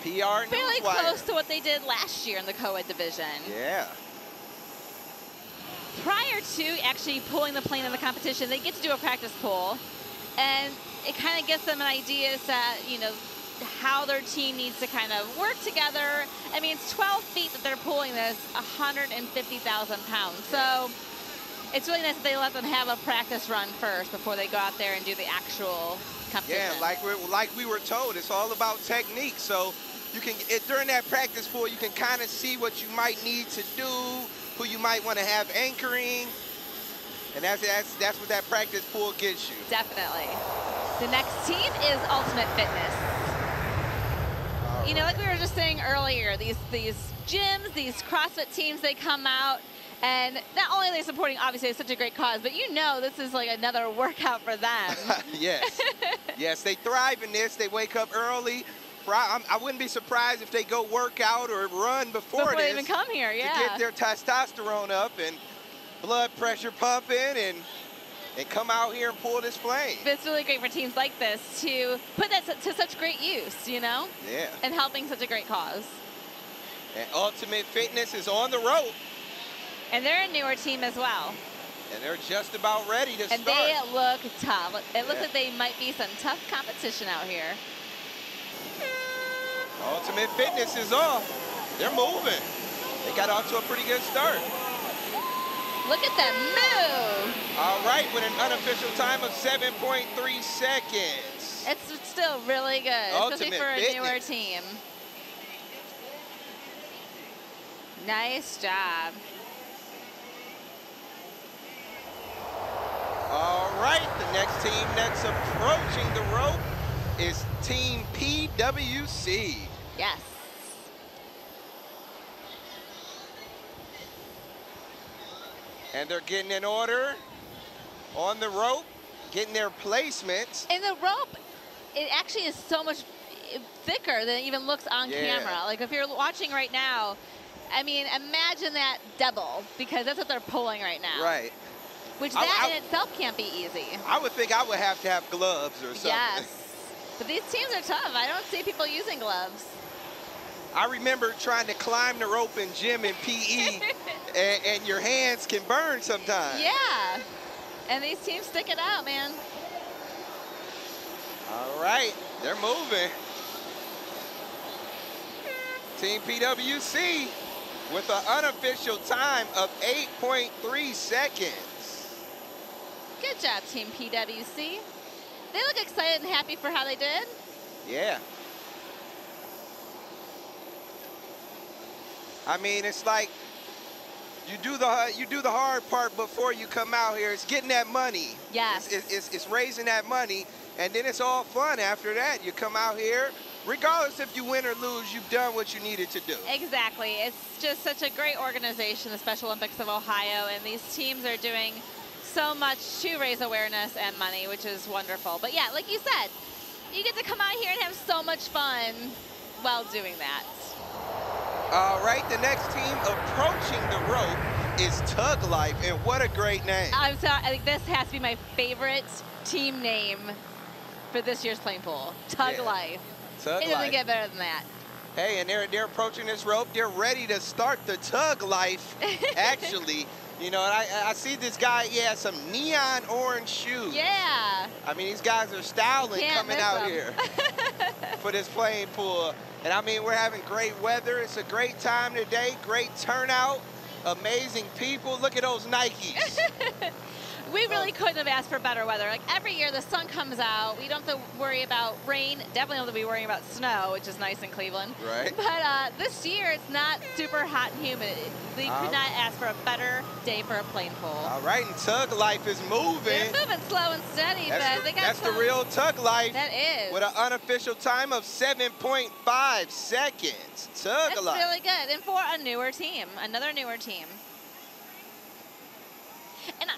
PR Fairly Newswire. close to what they did last year in the co-ed division. Yeah. Prior to actually pulling the plane in the competition, they get to do a practice pull, and it kind of gives them an idea as to, you know, how their team needs to kind of work together. I mean, it's 12 feet that they're pulling this, 150,000 pounds. So it's really nice that they let them have a practice run first before they go out there and do the actual competition. Yeah, like we were told, it's all about technique. So you can, during that practice pull, you can kind of see what you might need to do, who you might want to have anchoring. And that's what that practice pull gets you. Definitely. The next team is Ultimate Fitness. You know, like we were just saying earlier, these gyms, these CrossFit teams, they come out, and not only are they supporting, obviously, it's such a great cause, but you know this is like another workout for them. Yes. Yes, they thrive in this. They wake up early. I wouldn't be surprised if they go work out or run before they even come here, yeah. To get their testosterone up and blood pressure pumping and come out here and pull this flame. But it's really great for teams like this to put that to such great use, you know? Yeah. And helping such a great cause. And Ultimate Fitness is on the rope. And they're a newer team as well. And they're just about ready to start. And they look tough. It looks like they might be some tough competition out here. Ultimate Fitness is off. They're moving. They got off to a pretty good start. Look at them move. All right, with an unofficial time of 7.3 seconds. It's still really good, especially for a newer team. Nice job. All right, the next team that's approaching the rope is Team PWC. Yes. And they're getting in order on the rope, getting their placements. And the rope, it actually is so much thicker than it even looks on camera. Like if you're watching right now, I mean, imagine that double, because that's what they're pulling right now. Right. Which that in itself can't be easy. I would think I would have to have gloves or something. Yes. But these teams are tough. I don't see people using gloves. I remember trying to climb the rope in gym and PE, and your hands can burn sometimes. Yeah. And these teams stick it out, man. All right, they're moving. Team PWC with an unofficial time of 8.3 seconds. Good job, Team PWC. They look excited and happy for how they did. Yeah. I mean, it's like you do the hard part before you come out here. It's getting that money. Yes. It's raising that money, and then it's all fun after that. You come out here, regardless if you win or lose, you've done what you needed to do. Exactly. It's just such a great organization, the Special Olympics of Ohio, and these teams are doing so much to raise awareness and money, which is wonderful. But yeah, like you said, you get to come out here and have so much fun while doing that. All right, the next team approaching the rope is Tug Life, and what a great name. I'm sorry, I think this has to be my favorite team name for this year's plane pool. Tug Life. Tug It Life. doesn't get better than that. Hey, and they're approaching this rope. They're ready to start the Tug Life, actually. You know, and I see this guy, he has some neon orange shoes. Yeah. I mean, these guys are styling coming out here for this plane pool. And I mean, we're having great weather. It's a great time today, great turnout, amazing people. Look at those Nikes. We really couldn't have asked for better weather. Like every year the sun comes out, we don't have to worry about rain, definitely don't have to be worrying about snow, which is nice in Cleveland. Right. But this year it's not super hot and humid. We could not ask for a better day for a plane pool. All right, and Tug Life is moving. They're moving slow and steady, but they got That's the real Tug Life. That is. With an unofficial time of 7.5 seconds. Tug That's Life. really good. And for a newer team, another newer team. And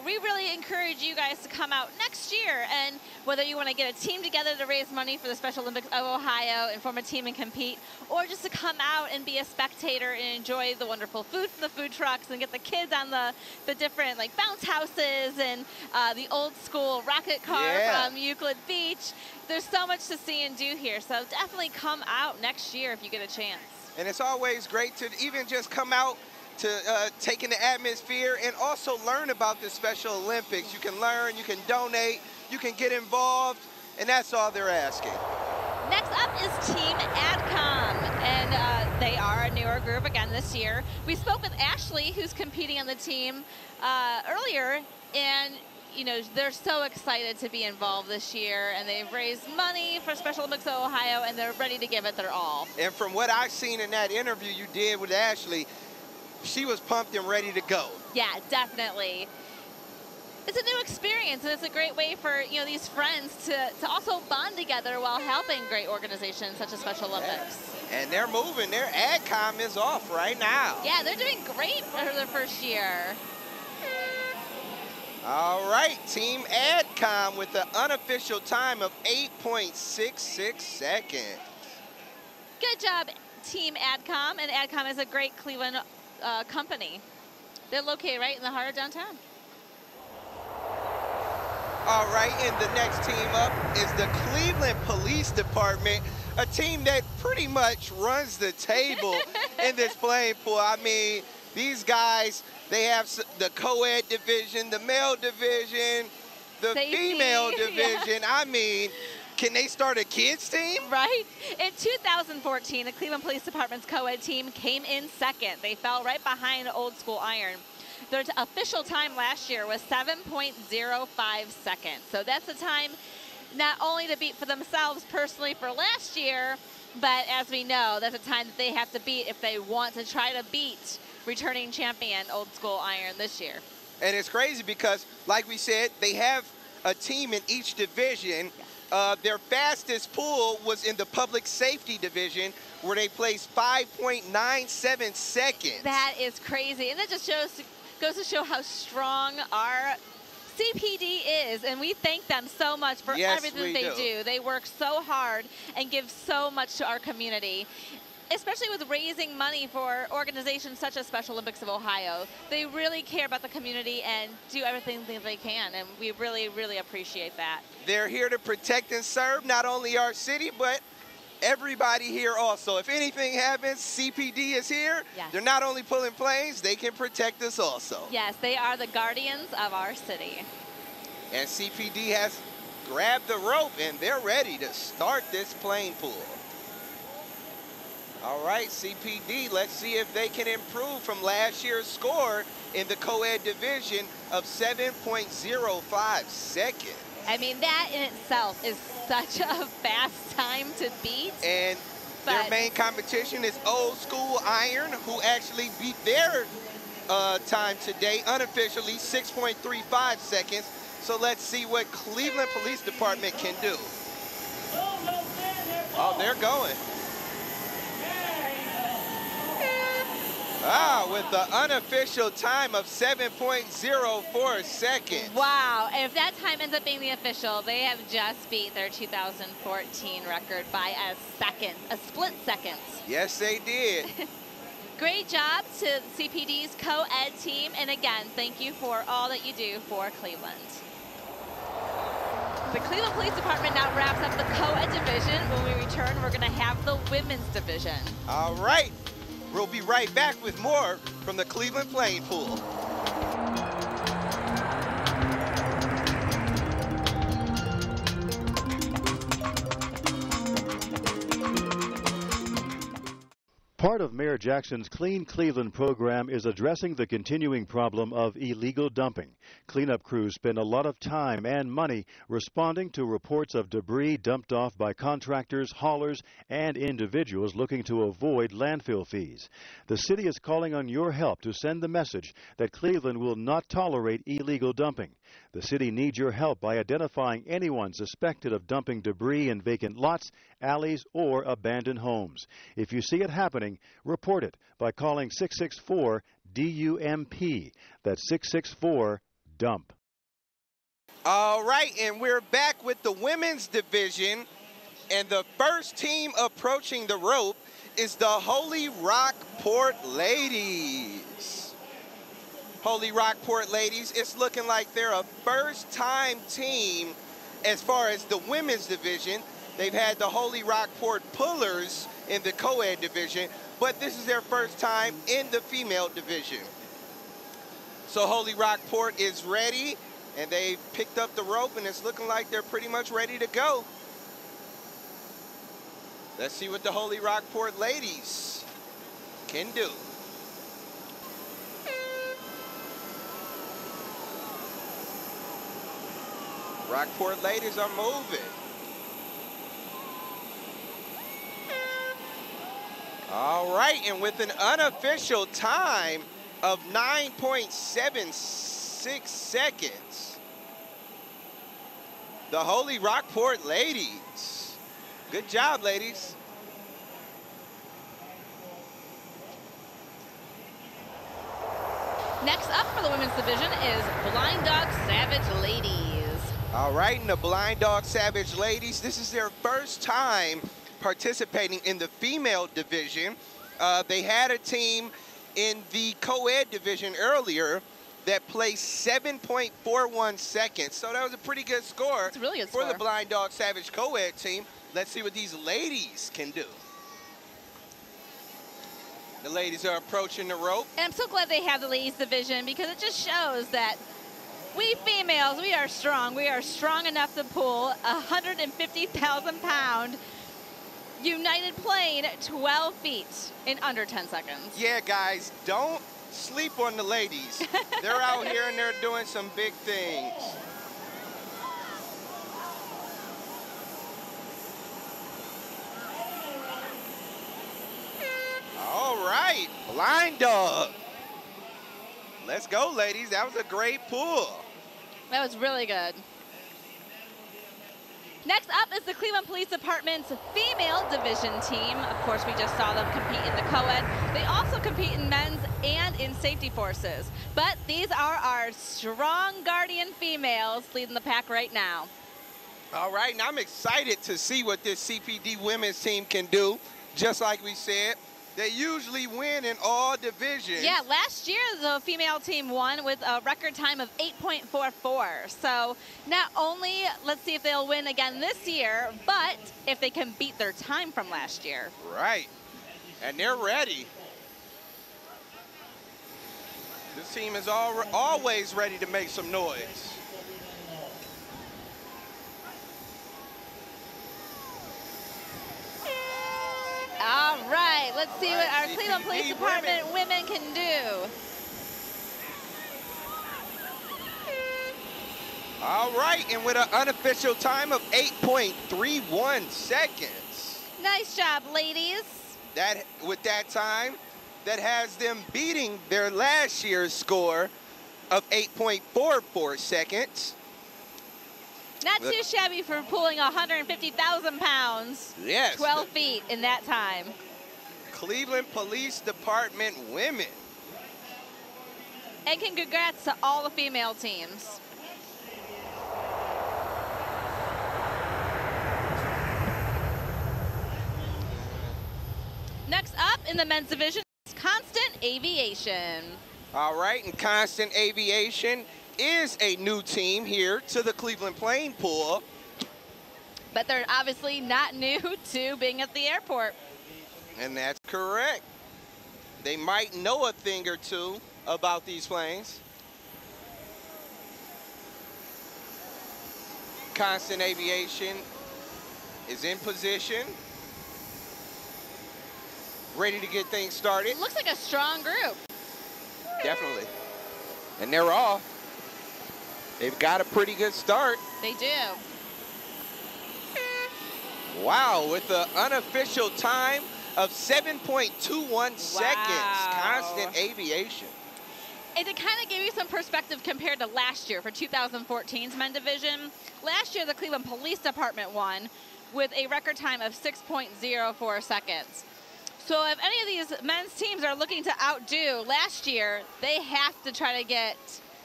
we really encourage you guys to come out next year, and whether you want to get a team together to raise money for the Special Olympics of Ohio and form a team and compete, or just to come out and be a spectator and enjoy the wonderful food from the food trucks and get the kids on the different like bounce houses and the old school rocket car from Euclid Beach. There's so much to see and do here, so definitely come out next year if you get a chance. And it's always great to even just come out to take in the atmosphere and also learn about the Special Olympics. You can learn, you can donate, you can get involved, and that's all they're asking. Next up is Team AdCom, and they are a newer group again this year. We spoke with Ashley, who's competing on the team earlier, and you know, they're so excited to be involved this year, and they've raised money for Special Olympics of Ohio, and they're ready to give it their all. And from what I've seen in that interview you did with Ashley, she was pumped and ready to go. Yeah, definitely. It's a new experience, and it's a great way for, you know, these friends to also bond together while helping great organizations such as Special Olympics. And they're moving. Their AdCom is off right now. Yeah, they're doing great for their first year. All right, Team AdCom with the unofficial time of 8.66 seconds. Good job, Team AdCom, and AdCom is a great Cleveland company. They're located right in the heart of downtown. All right, and the next team up is the Cleveland Police Department, a team that pretty much runs the table in this playing pool. I mean, these guys, they have the co-ed division, the male division, the female division. Yeah. I mean, can they start a kids team? Right. In 2014, the Cleveland Police Department's co-ed team came in second. They fell right behind Old School Iron. Their official time last year was 7.05 seconds. So that's a time not only to beat for themselves personally for last year, but as we know, that's a time that they have to beat if they want to try to beat returning champion Old School Iron this year. And it's crazy because, like we said, they have a team in each division. Their fastest pull was in the public safety division, where they placed 5.97 seconds. That is crazy, and that just goes to show how strong our CPD is, and we thank them so much for everything they do. They work so hard and give so much to our community, especially with raising money for organizations such as Special Olympics of Ohio. They really care about the community and do everything that they can, and we really, really appreciate that. They're here to protect and serve not only our city, but everybody here also. If anything happens, CPD is here. Yes. They're not only pulling planes, they can protect us also. Yes, they are the guardians of our city. And CPD has grabbed the rope, and they're ready to start this plane pool. All right, CPD, let's see if they can improve from last year's score in the co-ed division of 7.05 seconds. I mean, that in itself is such a fast time to beat. And their main competition is Old School Iron, who actually beat their time today, unofficially 6.35 seconds. So let's see what Cleveland Police Department can do. Oh, they're going. With the unofficial time of 7.04 seconds. Wow, and if that time ends up being the official, they have just beat their 2014 record by a split second. Yes, they did. Great job to CPD's co-ed team, and again, thank you for all that you do for Cleveland. The Cleveland Police Department now wraps up the co-ed division. When we return, we're gonna have the women's division. All right. We'll be right back with more from the Cleveland Playing Pool. Part of Mayor Jackson's Clean Cleveland program is addressing the continuing problem of illegal dumping. Cleanup crews spend a lot of time and money responding to reports of debris dumped off by contractors, haulers, and individuals looking to avoid landfill fees. The city is calling on your help to send the message that Cleveland will not tolerate illegal dumping. The city needs your help by identifying anyone suspected of dumping debris in vacant lots, alleys, or abandoned homes. If you see it happening, report it by calling 664-DUMP. That's 664 dump. All right, and we're back with the women's division. And the first team approaching the rope is the Holy Rockport Ladies. Holy Rockport Ladies, it's looking like they're a first-time team as far as the women's division. They've had the Holy Rockport Pullers in the co-ed division, but this is their first time in the female division. So Holy Rockport is ready, and they picked up the rope, and it's looking like they're pretty much ready to go. Let's see what the Holy Rockport Ladies can do. Rockport Ladies are moving. All right, and with an unofficial time of 9.76 seconds, the Holy Rockport Ladies. Good job, ladies. Next up for the women's division is Blind Dog Savage Ladies. All right, and the Blind Dog Savage Ladies, this is their first time participating in the female division. They had a team in the co-ed division earlier that placed 7.41 seconds. So that was a pretty good score. It's a really good for score. the Blind Dog Savage co-ed team. Let's see what these ladies can do. The ladies are approaching the rope. And I'm so glad they have the ladies division because it just shows that we females, we are strong. We are strong enough to pull a 150,000-pound United plane 12 feet in under 10 seconds. Yeah, guys, don't sleep on the ladies. They're out here and they're doing some big things. All right, Blind Dog. Let's go, ladies. That was a great pull. That was really good. Next up is the Cleveland Police Department's female division team. Of course, we just saw them compete in the co-ed. They also compete in men's and in safety forces. But these are our strong guardian females leading the pack right now. All right, and I'm excited to see what this CPD women's team can do. Just like we said, they usually win in all divisions. Yeah, last year the female team won with a record time of 8.44. So not only let's see if they'll win again this year, but if they can beat their time from last year. Right, and they're ready. This team is always ready to make some noise. All right, let's see what our Cleveland Police Department women can do. All right, and with an unofficial time of 8.31 seconds. Nice job, ladies. With that time, that has them beating their last year's score of 8.44 seconds. Not too shabby for pulling 150,000 pounds. Yes. 12 feet in that time. Cleveland Police Department women. And congrats to all the female teams. Next up in the men's division is Constant Aviation. All right, and Constant Aviation is a new team here to the Cleveland Plain Pool. But they're obviously not new to being at the airport. And that's correct. They might know a thing or two about these planes. Constant Aviation is in position, ready to get things started. It looks like a strong group. Definitely. And they're off. They've got a pretty good start. They do. Wow, with the unofficial time of 7.21 seconds, Constant Aviation. And to kind of give you some perspective compared to last year for 2014's men's division, last year the Cleveland Police Department won with a record time of 6.04 seconds. So if any of these men's teams are looking to outdo last year, they have to try to get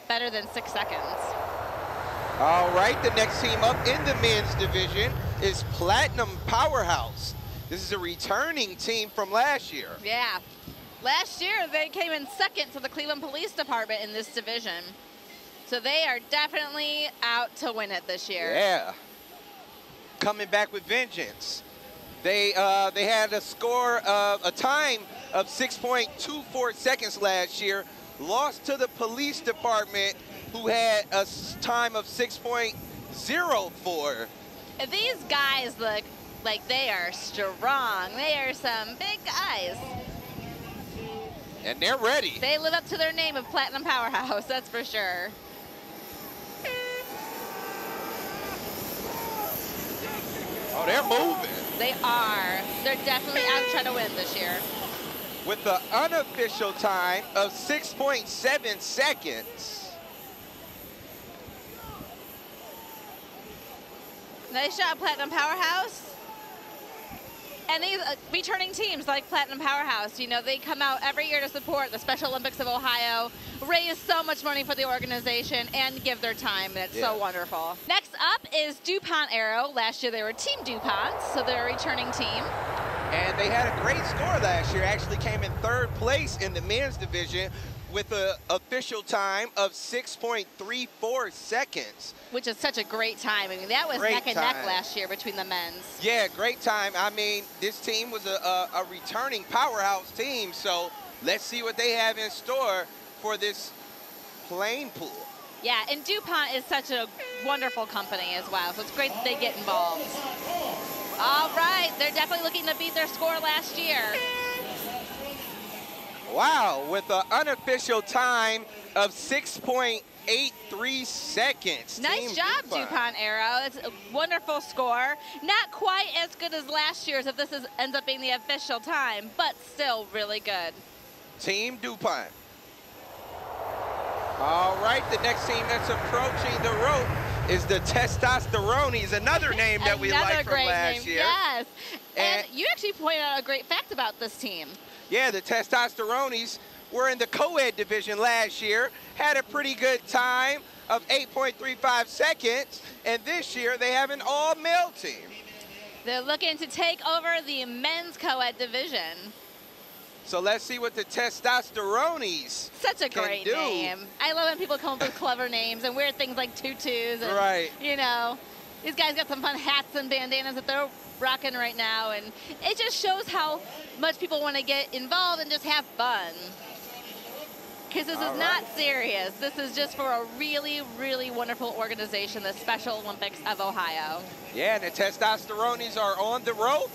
better than 6 seconds. All right, the next team up in the men's division is Platinum Powerhouse. This is a returning team from last year. Yeah. Last year, they came in second to the Cleveland Police Department in this division. So they are definitely out to win it this year. Yeah. Coming back with vengeance. They had a time of 6.24 seconds last year, lost to the police department, who had a time of 6.04. These guys look like they are strong. They are some big guys. And they're ready. They live up to their name of Platinum Powerhouse, that's for sure. Oh, they're moving. They are. They're definitely out to try to win this year. With the unofficial time of 6.7 seconds. Nice job, Platinum Powerhouse. And these returning teams like Platinum Powerhouse, you know, they come out every year to support the Special Olympics of Ohio, raise so much money for the organization, and give their time, and it's so wonderful. Next up is DuPont Aero. Last year they were Team DuPont, so they're a returning team. And they had a great score last year, actually came in 3rd place in the men's division with an official time of 6.34 seconds. Which is such a great time. I mean, that was neck and neck last year between the men's. Yeah, great time. I mean, this team was a returning powerhouse team, so let's see what they have in store for this plane pool. Yeah, and DuPont is such a wonderful company as well, so it's great that they get involved. All right, they're definitely looking to beat their score last year. Wow, with an unofficial time of 6.83 seconds. Nice job, DuPont Aero. It's a wonderful score. Not quite as good as last year's if this ends up being the official time, but still really good. Team DuPont. All right, the next team that's approaching the rope is the Testosterones, another name that we like from last year. Yes, and you actually pointed out a great fact about this team. Yeah, the Testosterones were in the co-ed division last year, had a pretty good time of 8.35 seconds, and this year they have an all-male team. They're looking to take over the men's co-ed division. So let's see what the Testosterones Such a great name. I love when people come up with clever names and weird things like tutus. And, you know, these guys got some fun hats and bandanas that they're rocking right now, and it just shows how much people want to get involved and just have fun. Because this is not serious. This is just for a really, really wonderful organization, the Special Olympics of Ohio. Yeah, and the Testosterones are on the rope,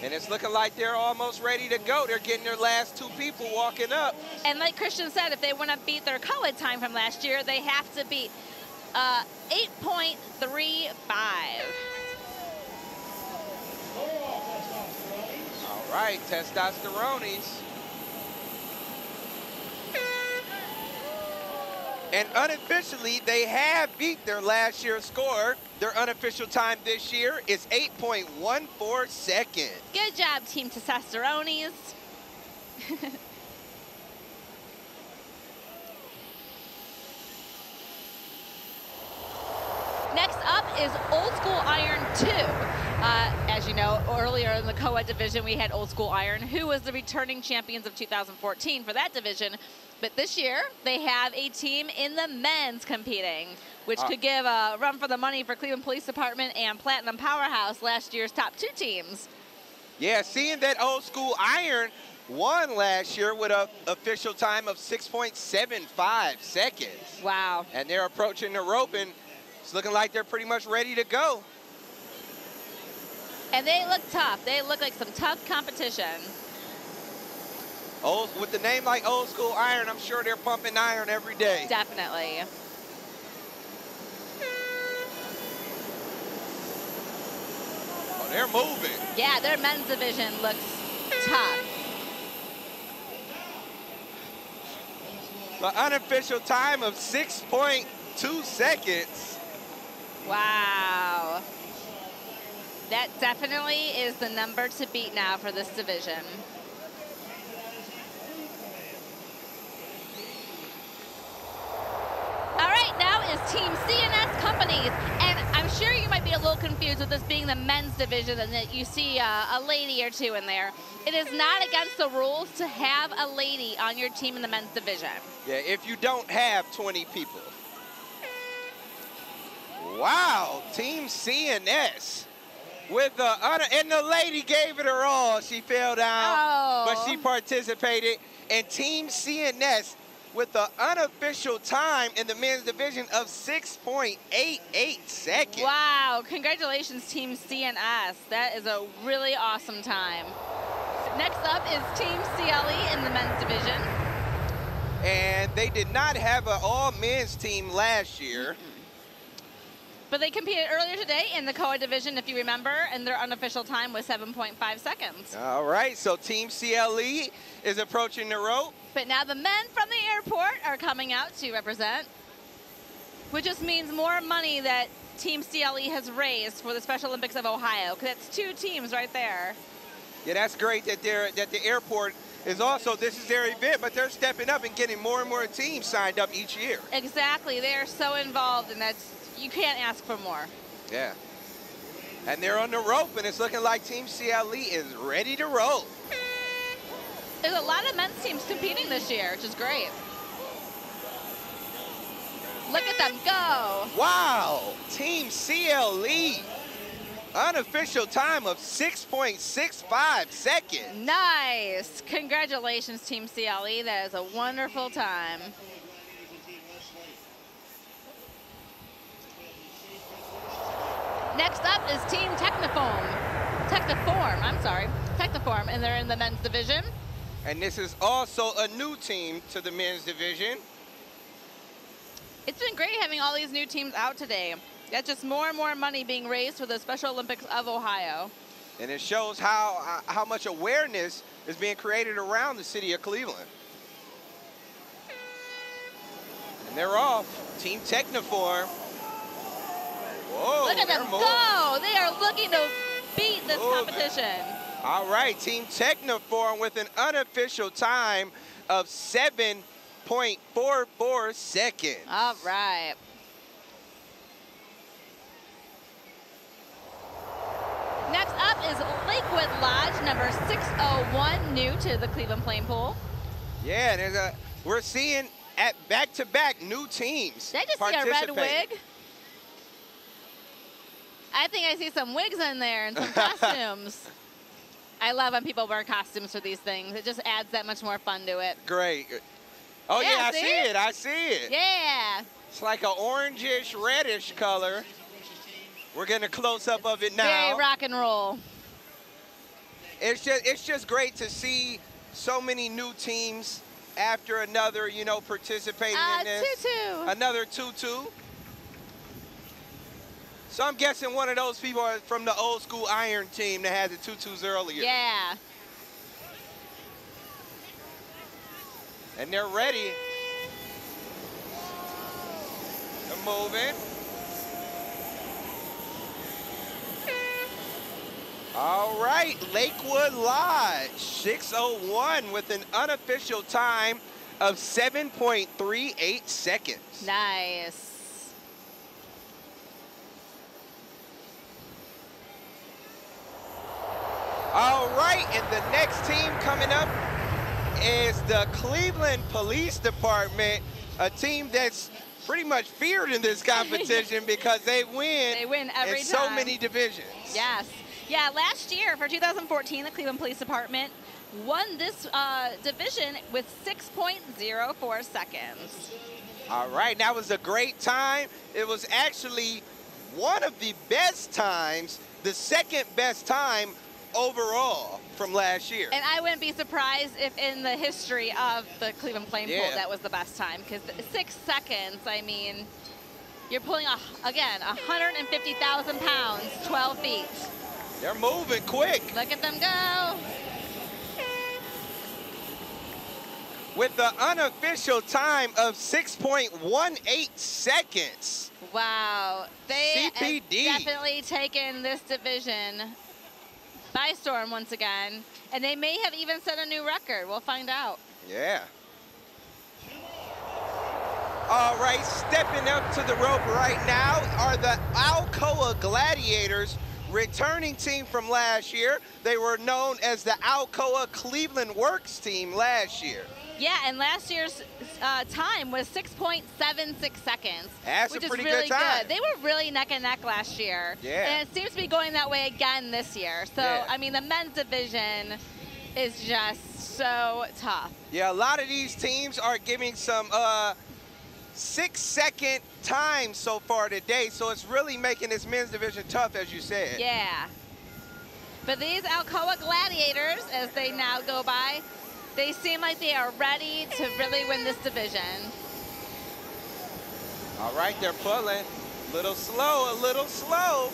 and it's looking like they're almost ready to go. They're getting their last 2 people walking up. And like Christian said, if they want to beat their co-ed time from last year, they have to beat 8.35. All right, Testosterones. And unofficially, they have beat their last year's score. Their unofficial time this year is 8.14 seconds. Good job, Team Testosterones. Next up is Old School Iron 2. As you know, earlier in the co-ed division, we had Old School Iron, who was the returning champions of 2014 for that division. But this year, they have a team in the men's competing, which could give a run for the money for Cleveland Police Department and Platinum Powerhouse, last year's top 2 teams. Yeah, seeing that Old School Iron won last year with an official time of 6.75 seconds. Wow. And they're approaching the rope, and it's looking like they're pretty much ready to go. And they look tough. They look like some tough competition. With the name like Old School Iron, I'm sure they're pumping iron every day. Definitely. Oh, they're moving. Yeah, their men's division looks tough. The unofficial time of 6.2 seconds. Wow. That definitely is the number to beat now for this division. is Team CNS Companies. And I'm sure you might be a little confused with this being the men's division and that you see a lady or two in there. It is not against the rules to have a lady on your team in the men's division. Yeah, if you don't have 20 people. Wow, Team CNS with the honor, and the lady gave it her all. She fell down, but she participated. And Team CNS with the unofficial time in the men's division of 6.88 seconds. Wow, congratulations, Team CNS. That is a really awesome time. Next up is Team CLE in the men's division. And they did not have an all-men's team last year. But they competed earlier today in the co-ed division, if you remember, and their unofficial time was 7.5 seconds. All right, so Team CLE is approaching the rope. But now the men from the airport are coming out to represent, which just means more money that Team CLE has raised for the Special Olympics of Ohio, because that's 2 teams right there. Yeah, that's great that the airport is also, this is their event, but they're stepping up and getting more and more teams signed up each year. Exactly, they are so involved, and you can't ask for more. Yeah. And they're on the rope, and it's looking like Team CLE is ready to roll. There's a lot of men's teams competing this year, which is great. Look at them go. Wow, Team CLE. Unofficial time of 6.65 seconds. Nice. Congratulations, Team CLE. That is a wonderful time. Next up is Team Techniform, and they're in the men's division. And this is also a new team to the men's division. It's been great having all these new teams out today. That's just more and more money being raised for the Special Olympics of Ohio. And it shows how much awareness is being created around the city of Cleveland. And they're off. Team Techniform. Whoa, look at them go. They are looking to beat this competition. All right, Team Techniform with an unofficial time of 7.44 seconds. All right. Next up is Lakewood Lodge, number 601, new to the Cleveland Plain Pool. Yeah, we're seeing at back-to-back new teams. Did I just see a red wig? I think I see some wigs in there and some costumes. I love when people wear costumes for these things. It just adds that much more fun to it. Great. Oh, yeah, I see it. I see it. Yeah. It's like an orangish, reddish color. We're getting a close-up of it now. Very rock and roll. It's just great to see so many new teams after another, participating in this. Tutu. Another tutu. So I'm guessing one of those people are from the old school iron team that had the tutus earlier. Yeah. And they're ready. They're moving. All right, Lakewood Lodge, 601 with an unofficial time of 7.38 seconds. Nice. All right, and the next team coming up is the Cleveland Police Department, a team that's pretty much feared in this competition because they win every in time. so many divisions. Yes. Yeah, last year for 2014, the Cleveland Police Department won this division with 6.04 seconds. All right, that was a great time. It was actually one of the best times, the second best time overall from last year. And I wouldn't be surprised if in the history of the Cleveland Plain Pool that was the best time, because 6 seconds, I mean, you're pulling, again, 150,000 pounds, 12 feet. They're moving quick. Look at them go. With the unofficial time of 6.18 seconds. Wow. They have CPD. definitely taken this division by storm once again, and they may have even set a new record. We'll find out. Yeah. All right, stepping up to the rope right now are the Alcoa Gladiators, returning team from last year. They were known as the Alcoa Cleveland Works team last year. Yeah, and last year's time was 6.76 seconds. That's which a pretty is really good time. They were really neck and neck last year. Yeah. And it seems to be going that way again this year. So, Yeah. I mean, the men's division is just so tough. Yeah, a lot of these teams are giving some 6-second time so far today, so it's really making this men's division tough, as you said. Yeah. But these Alcoa Gladiators, as they now go by, they seem like they are ready to really win this division. All right, they're pulling. A little slow, a little slow.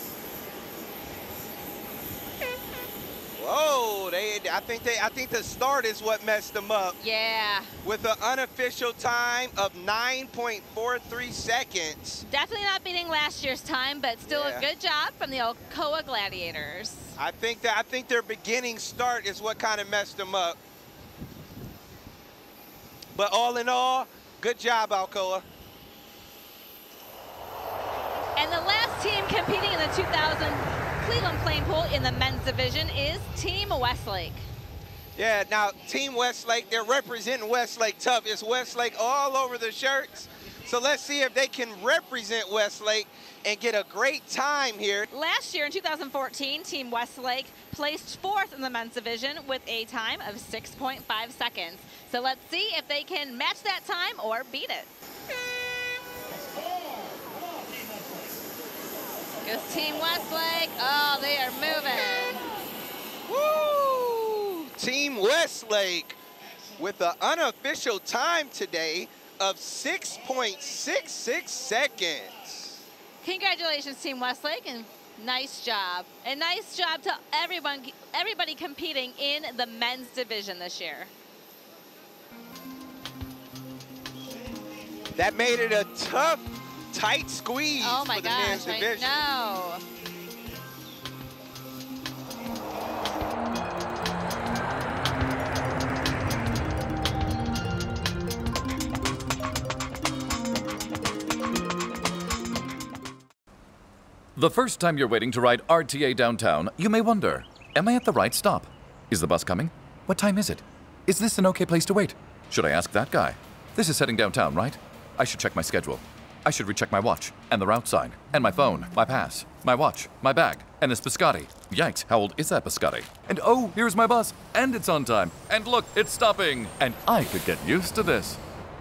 Whoa, I think the start is what messed them up. Yeah. With an unofficial time of 9.43 seconds. Definitely not beating last year's time, but still a good job from the Alcoa Gladiators. I think their beginning start is what kind of messed them up. But all in all, good job, Alcoa. And the last team competing in the 2000 Cleveland Playing Pool in the men's division is Team Westlake. Yeah, now Team Westlake, they're representing Westlake tough. It's Westlake all over the shirts. So let's see if they can represent Westlake and get a great time here. Last year in 2014, Team Westlake placed 4th in the men's division with a time of 6.5 seconds. So let's see if they can match that time or beat it. Goes Team Westlake. Oh, they are moving. Woo! Team Westlake with an unofficial time today of 6.66 seconds. Congratulations, Team Westlake, and nice job. And nice job to everybody competing in the men's division this year. That made it a tough, tight squeeze for the men's division. I know. The first time you're waiting to ride RTA downtown, you may wonder, am I at the right stop? Is the bus coming? What time is it? Is this an okay place to wait? Should I ask that guy? This is heading downtown, right? I should check my schedule. I should recheck my watch, and the route sign, and my phone, my pass, my watch, my bag, and this biscotti. Yikes, how old is that biscotti? And oh, here's my bus, and it's on time. And look, it's stopping. And I could get used to this.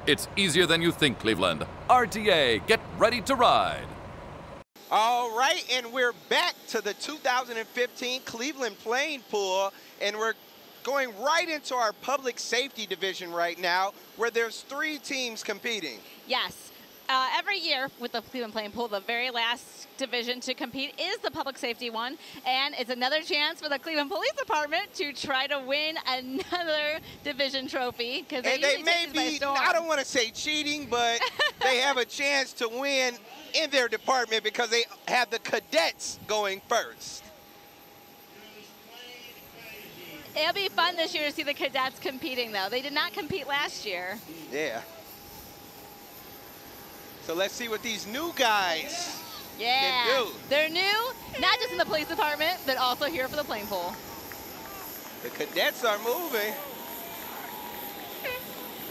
It's easier than you think, Cleveland. RTA, get ready to ride. All right, and we're back to the 2015 Cleveland Playing Pool, and we're going right into our public safety division right now, where there's 3 teams competing. Yes. Every year with the Cleveland Playing Pool, the very last division to compete is the public safety one, and it's another chance for the Cleveland Police Department to try to win another division trophy. And they may be, I don't want to say cheating, but they have a chance to win in their department because they have the cadets going first. It'll be fun this year to see the cadets competing, though. They did not compete last year. Yeah. So let's see what these new guys can do. They're new, not just in the police department, but also here for the playing pool. The cadets are moving.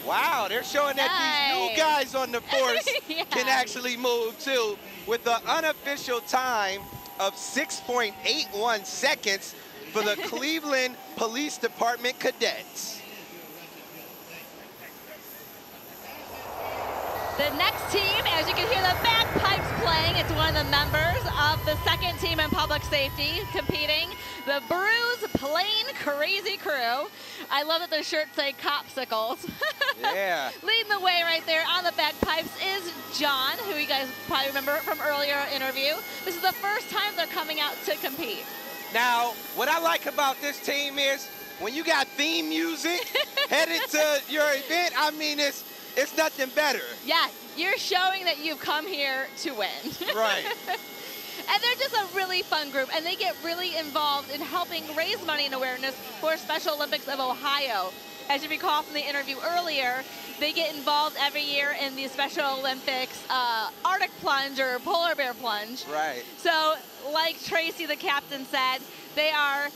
Wow, they're showing that these new guys on the force can actually move too, with the unofficial time of 6.81 seconds for the Cleveland Police Department cadets. The next team, as you can hear the bagpipes playing, it's one of the members of the second team in public safety competing, the Bruise Plain Crazy Crew. I love that their shirts say Copsicles. Yeah. Leading the way right there on the bagpipes is John, who you guys probably remember from earlier interview. This is the first time they're coming out to compete. Now, what I like about this team is when you got theme music headed to your event, I mean, it's nothing better. Yeah, you're showing that you've come here to win. Right. And they're just a really fun group, and they get really involved in helping raise money and awareness for Special Olympics of Ohio. As you recall from the interview earlier, they get involved every year in the Special Olympics Arctic plunge or polar bear plunge. Right. So, like Tracy, the captain, said, they are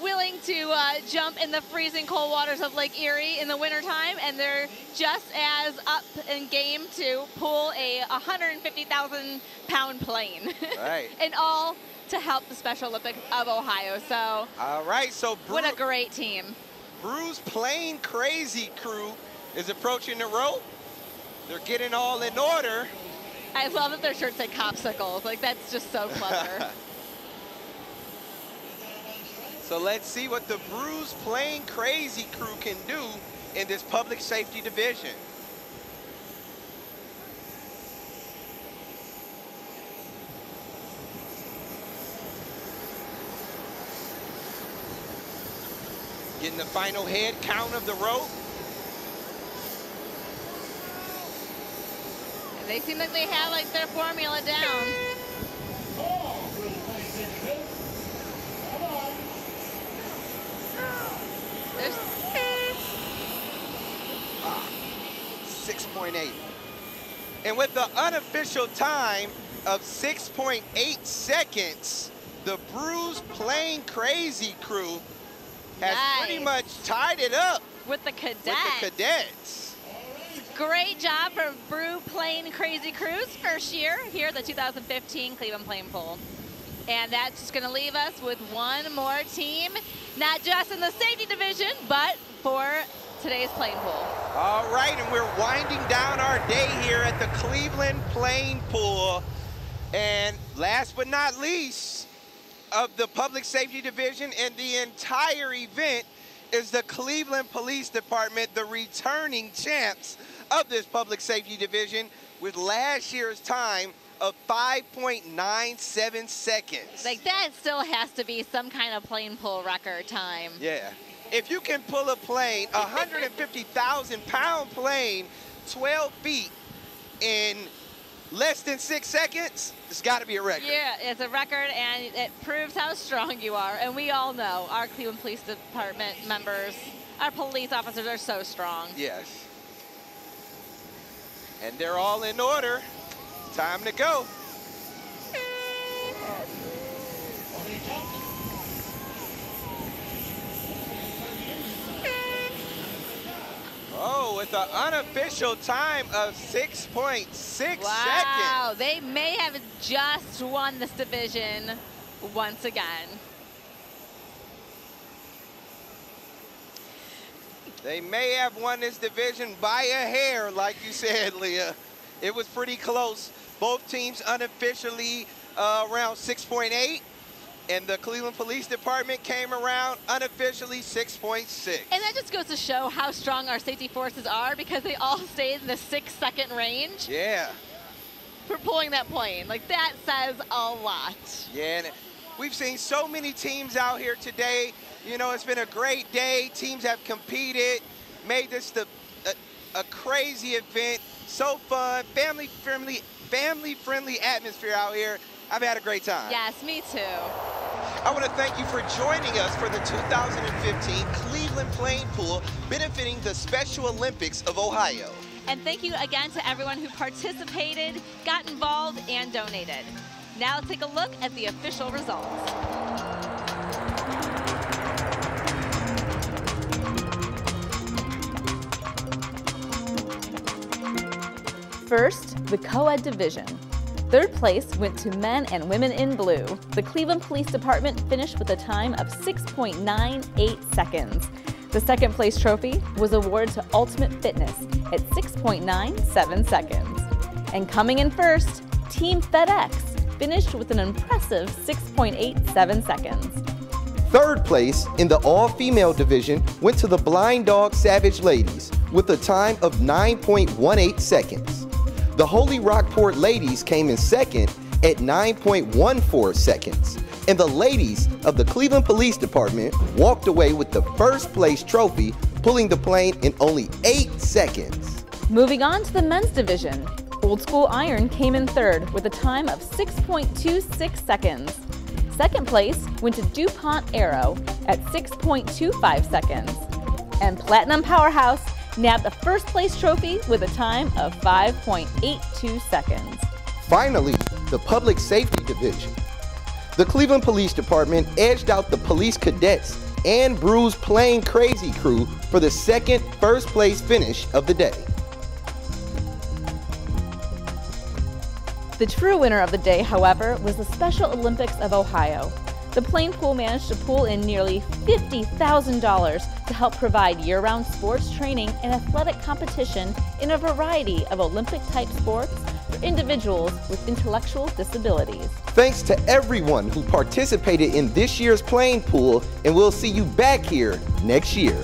willing to jump in the freezing cold waters of Lake Erie in the wintertime, and they're just as up and game to pull a 150,000-pound plane. Right. And all to help the Special Olympics of Ohio. So, all right, so what a great team. Bruce Plane Crazy crew is approaching the rope. They're getting all in order. I love that their shirts say Copsicles. Like, that's just so clever. So let's see what the Bruce Plane Crazy crew can do in this public safety division. Getting the final head count of the rope. And they seem like they have like their formula down. 6.8. And with the unofficial time of 6.8 seconds, the Bruce Plane Crazy crew has pretty much tied it up with the cadets. Great job for Bruce Plane Crazy Crew's first year here at the 2015 Cleveland Plane Pool. And that's just going to leave us with one more team, not just in the safety division, but for today's plane pool. All right, and we're winding down our day here at the Cleveland Plane Pool. And last but not least of the public safety division and the entire event is the Cleveland Police Department, the returning champs of this public safety division with last year's time of 5.97 seconds. Like, that still has to be some kind of plane pool record time. Yeah. If you can pull a plane, a 150,000-pound plane, 12 feet in less than 6 seconds, it's got to be a record. Yeah, it's a record, and it proves how strong you are. And we all know our Cleveland Police Department members, our police officers are so strong. Yes. And they're all in order. Time to go. Oh, with an unofficial time of 6.6 seconds. Wow, they may have just won this division once again. They may have won this division by a hair, like you said, Leah. It was pretty close. Both teams unofficially around 6.8, and the Cleveland Police Department came around unofficially 6.6. And that just goes to show how strong our safety forces are, because they all stayed in the 6-second range. Yeah. For pulling that plane. Like, that says a lot. Yeah, and we've seen so many teams out here today. You know, it's been a great day. Teams have competed, made this a crazy event. So fun, family-friendly atmosphere out here. I've had a great time. Yes, me too. I want to thank you for joining us for the 2015 Cleveland Plane Pool, benefiting the Special Olympics of Ohio. And thank you again to everyone who participated, got involved, and donated. Now let's take a look at the official results. First, the co-ed division. Third place went to men and women in blue. The Cleveland Police Department finished with a time of 6.98 seconds. The second place trophy was awarded to Ultimate Fitness at 6.97 seconds. And coming in first, Team FedEx finished with an impressive 6.87 seconds. Third place in the all-female division went to the Blind Dog Savage Ladies with a time of 9.18 seconds. The Holy Rockport Ladies came in second at 9.14 seconds. And the ladies of the Cleveland Police Department walked away with the first place trophy, pulling the plane in only 8 seconds. Moving on to the men's division, Old School Iron came in third with a time of 6.26 seconds. Second place went to DuPont Aero at 6.25 seconds. And Platinum Powerhouse nabbed the first place trophy with a time of 5.82 seconds. Finally, the Public Safety Division. The Cleveland Police Department edged out the Police Cadets and Brews Plain Crazy crew for the second first place finish of the day. The true winner of the day, however, was the Special Olympics of Ohio. The Plain Pool managed to pull in nearly $50,000 to help provide year-round sports training and athletic competition in a variety of Olympic-type sports for individuals with intellectual disabilities. Thanks to everyone who participated in this year's Plain Pool, and we'll see you back here next year.